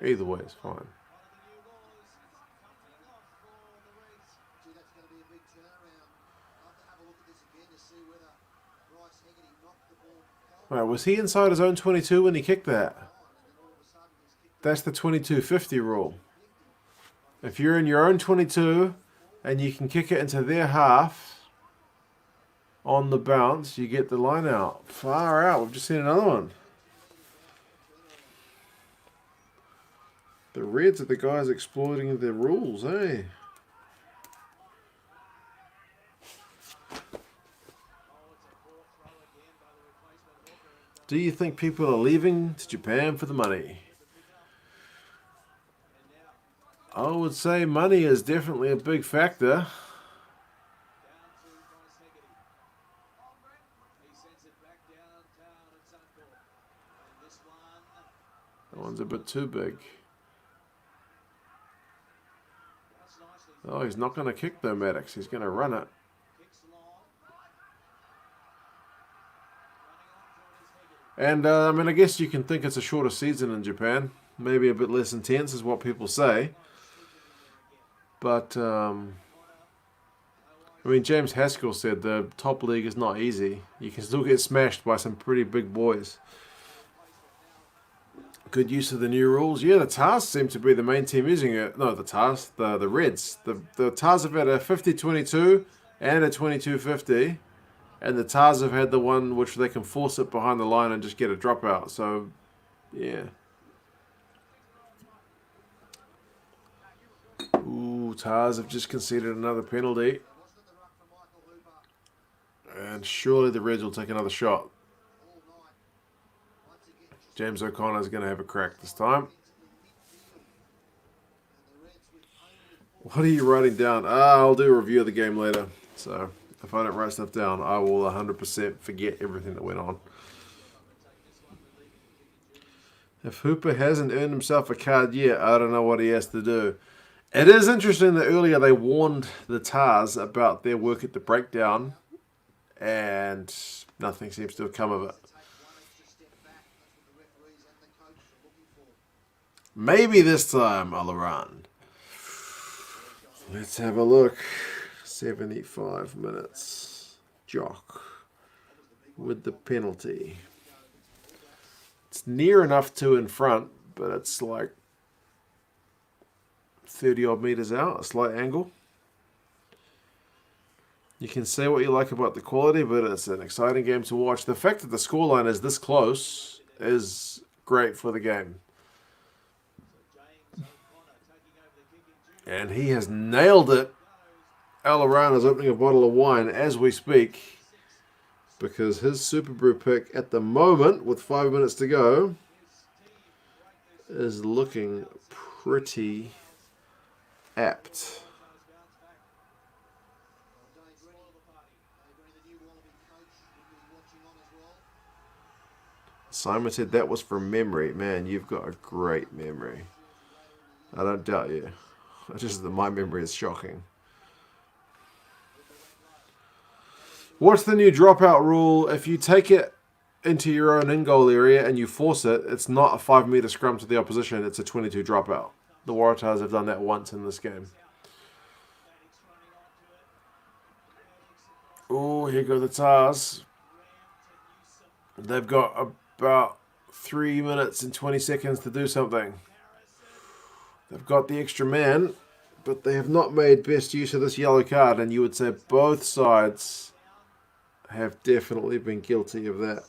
Either way, it's fine. Right, was he inside his own 22 when he kicked that? That's the 22-50 rule. If you're in your own 22 and you can kick it into their half on the bounce, you get the line out. Far out. We've just seen another one. The Reds are the guys exploiting the rules, eh? Do you think people are leaving to Japan for the money? I would say money is definitely a big factor. That one's a bit too big. Oh, he's not going to kick though, Maddox. He's going to run it. And, I mean, I guess you can think it's a shorter season in Japan. Maybe a bit less intense is what people say. But, I mean, James Haskell said the top league is not easy. You can still get smashed by some pretty big boys. Good use of the new rules. Yeah, the Tars seem to be the main team using it. No, the Tars, the Reds. The Tars have had a 50-22 and a 22-50. And the Tars have had the one which they can force it behind the line and just get a dropout. So, yeah. Ooh, Tars have just conceded another penalty. And surely the Reds will take another shot. James O'Connor is going to have a crack this time. What are you writing down? I'll do a review of the game later. So if I don't write stuff down, I will 100% forget everything that went on. If Hooper hasn't earned himself a card yet, I don't know what he has to do. It is interesting that earlier they warned the Tars about their work at the breakdown, and nothing seems to have come of it. Maybe this time, Alaran. Let's have a look. 75 minutes. Jock with the penalty. It's near enough to in front, but it's like 30 odd meters out, a slight angle. You can say what you like about the quality, but it's an exciting game to watch. The fact that the scoreline is this close is great for the game. And he has nailed it. Alaran is opening a bottle of wine as we speak, because his Super Brew pick at the moment, with 5 minutes to go, is looking pretty apt. Simon said that was from memory. Man, you've got a great memory. I don't doubt you. It's just that my memory is shocking. What's the new dropout rule? If you take it into your own in-goal area and you force it, it's not a 5 meter scrum to the opposition, it's a 22 dropout. The Waratahs have done that once in this game. Oh, here go the Tars. They've got about 3 minutes and 20 seconds to do something. They've got the extra man, but they have not made best use of this yellow card, and you would say both sides have definitely been guilty of that.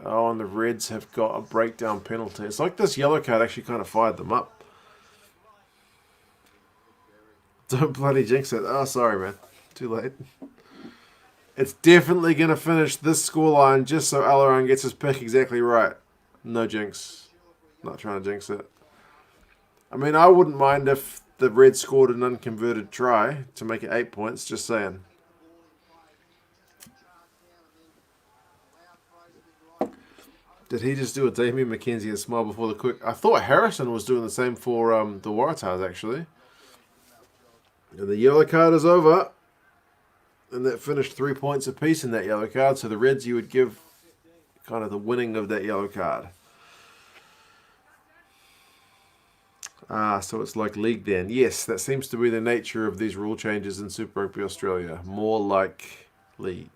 Oh, and the Reds have got a breakdown penalty. It's like this yellow card actually kind of fired them up. Don't bloody jinx it. Oh, sorry, man. Too late. It's definitely going to finish this scoreline just so Alaran gets his pick exactly right. No jinx. Not trying to jinx it. I mean, I wouldn't mind if the Reds scored an unconverted try to make it 8 points, just saying. Did he just do a Damien McKenzie and smile before the quick? I thought Harrison was doing the same for the Waratahs, actually. And the yellow card is over. And that finished 3 points apiece in that yellow card. So the Reds, you would give kind of the winning of that yellow card. So it's like league then. Yes, that seems to be the nature of these rule changes in Super Rugby Australia. More like league.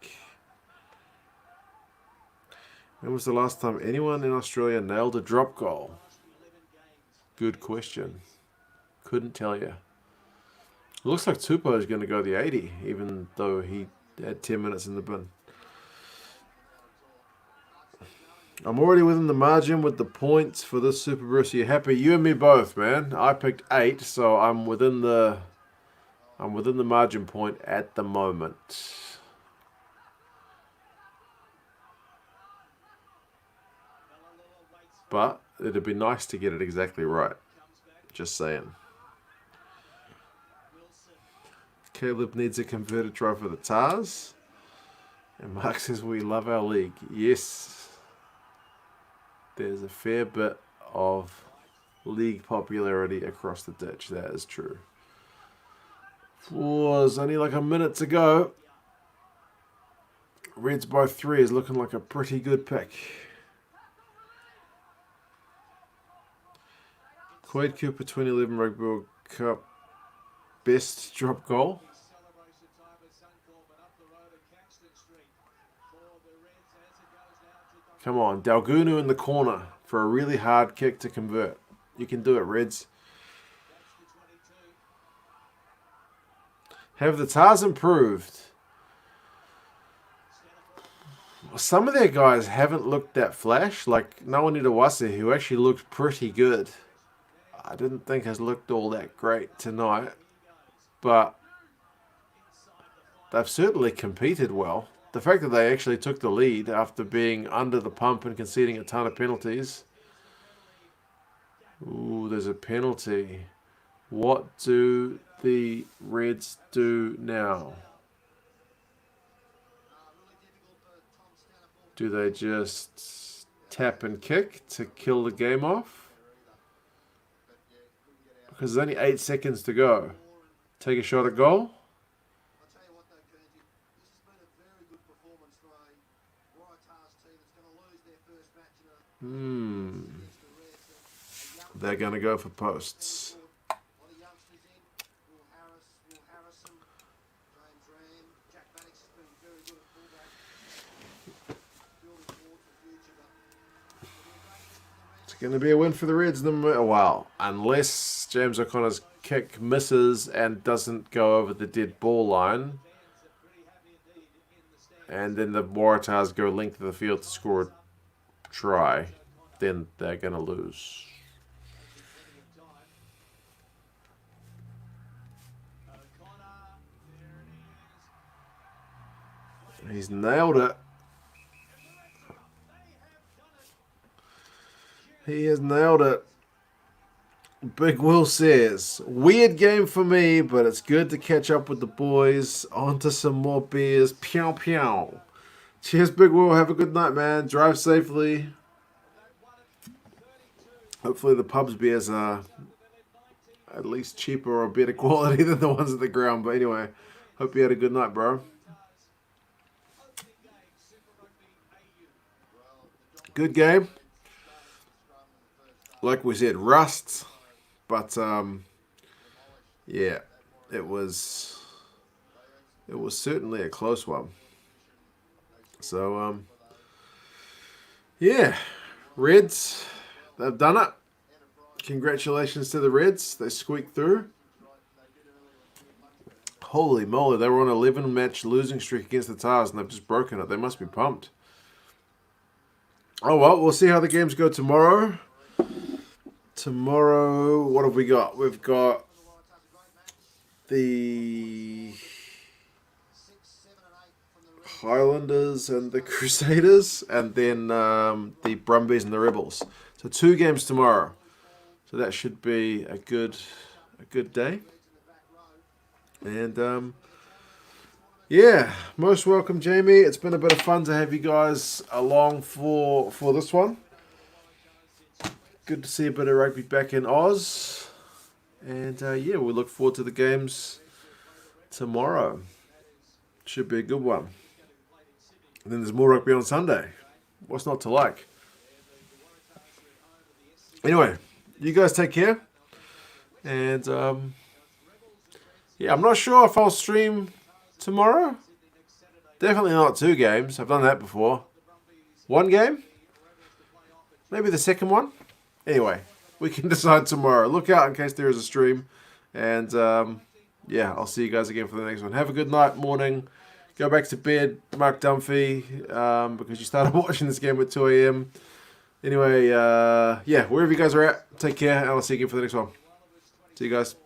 When was the last time anyone in Australia nailed a drop goal? Good question. Couldn't tell you. It looks like Tupou is going to go the 80, even though he had 10 minutes in the bin. I'm already within the margin with the points for this Super Bruce. Are you happy? You and me both, man. I picked 8, so I'm within the margin point at the moment. But it'd be nice to get it exactly right. Just saying. Caleb needs a converted try for the Tars. And Mark says we love our league. Yes. There's a fair bit of league popularity across the ditch. That is true. There's only like a minute to go. Reds by 3 is looking like a pretty good pick. Quade Cooper 2011 Rugby World Cup best drop goal. Come on, Dalgunu in the corner for a really hard kick to convert. You can do it, Reds. Have the Tars improved? Some of their guys haven't looked that flash. Like Noah Nidawase, who actually looked pretty good. I didn't think has looked all that great tonight. But they've certainly competed well. The fact that they actually took the lead after being under the pump and conceding a ton of penalties. Ooh, there's a penalty. What do the Reds do now? Do they just tap and kick to kill the game off? Because there's only 8 seconds to go. Take a shot at goal. They're going to go for posts. It's going to be a win for the Reds no matter what. Unless James O'Connor's kick misses and doesn't go over the dead ball line. And then the Waratahs go length of the field to score a try. Then they're going to lose. He's nailed it. He has nailed it. Big Will says, weird game for me, but it's good to catch up with the boys. On to some more beers. Pew, pew. Cheers, Big Will. Have a good night, man. Drive safely. Hopefully the pub's beers are at least cheaper or better quality than the ones at the ground. But anyway, hope you had a good night, bro. Good game. Like we said, rust. But, yeah, it was certainly a close one. So, yeah, Reds, they've done it. Congratulations to the Reds. They squeaked through. Holy moly, they were on an 11-match losing streak against the Tars, and they've just broken it. They must be pumped. Oh, well, we'll see how the games go tomorrow. Tomorrow, what have we got? We've got the Highlanders and the Crusaders, and then the Brumbies and the Rebels. So 2 games tomorrow. So that should be a good day. And yeah, most welcome, Jamie. It's been a bit of fun to have you guys along for this one. Good to see a bit of rugby back in Oz. And yeah, we look forward to the games tomorrow. Should be a good one. And then there's more rugby on Sunday. What's not to like? Anyway, you guys take care. And yeah, I'm not sure if I'll stream tomorrow. Definitely not 2 games. I've done that before. 1 game? Maybe the second one? Anyway, we can decide tomorrow. Look out in case there is a stream. And yeah, I'll see you guys again for the next one. Have a good night, morning. Go back to bed, Mark Dunphy, because you started watching this game at 2 a.m. Anyway, yeah, wherever you guys are at, take care, and I'll see you again for the next one. See you guys.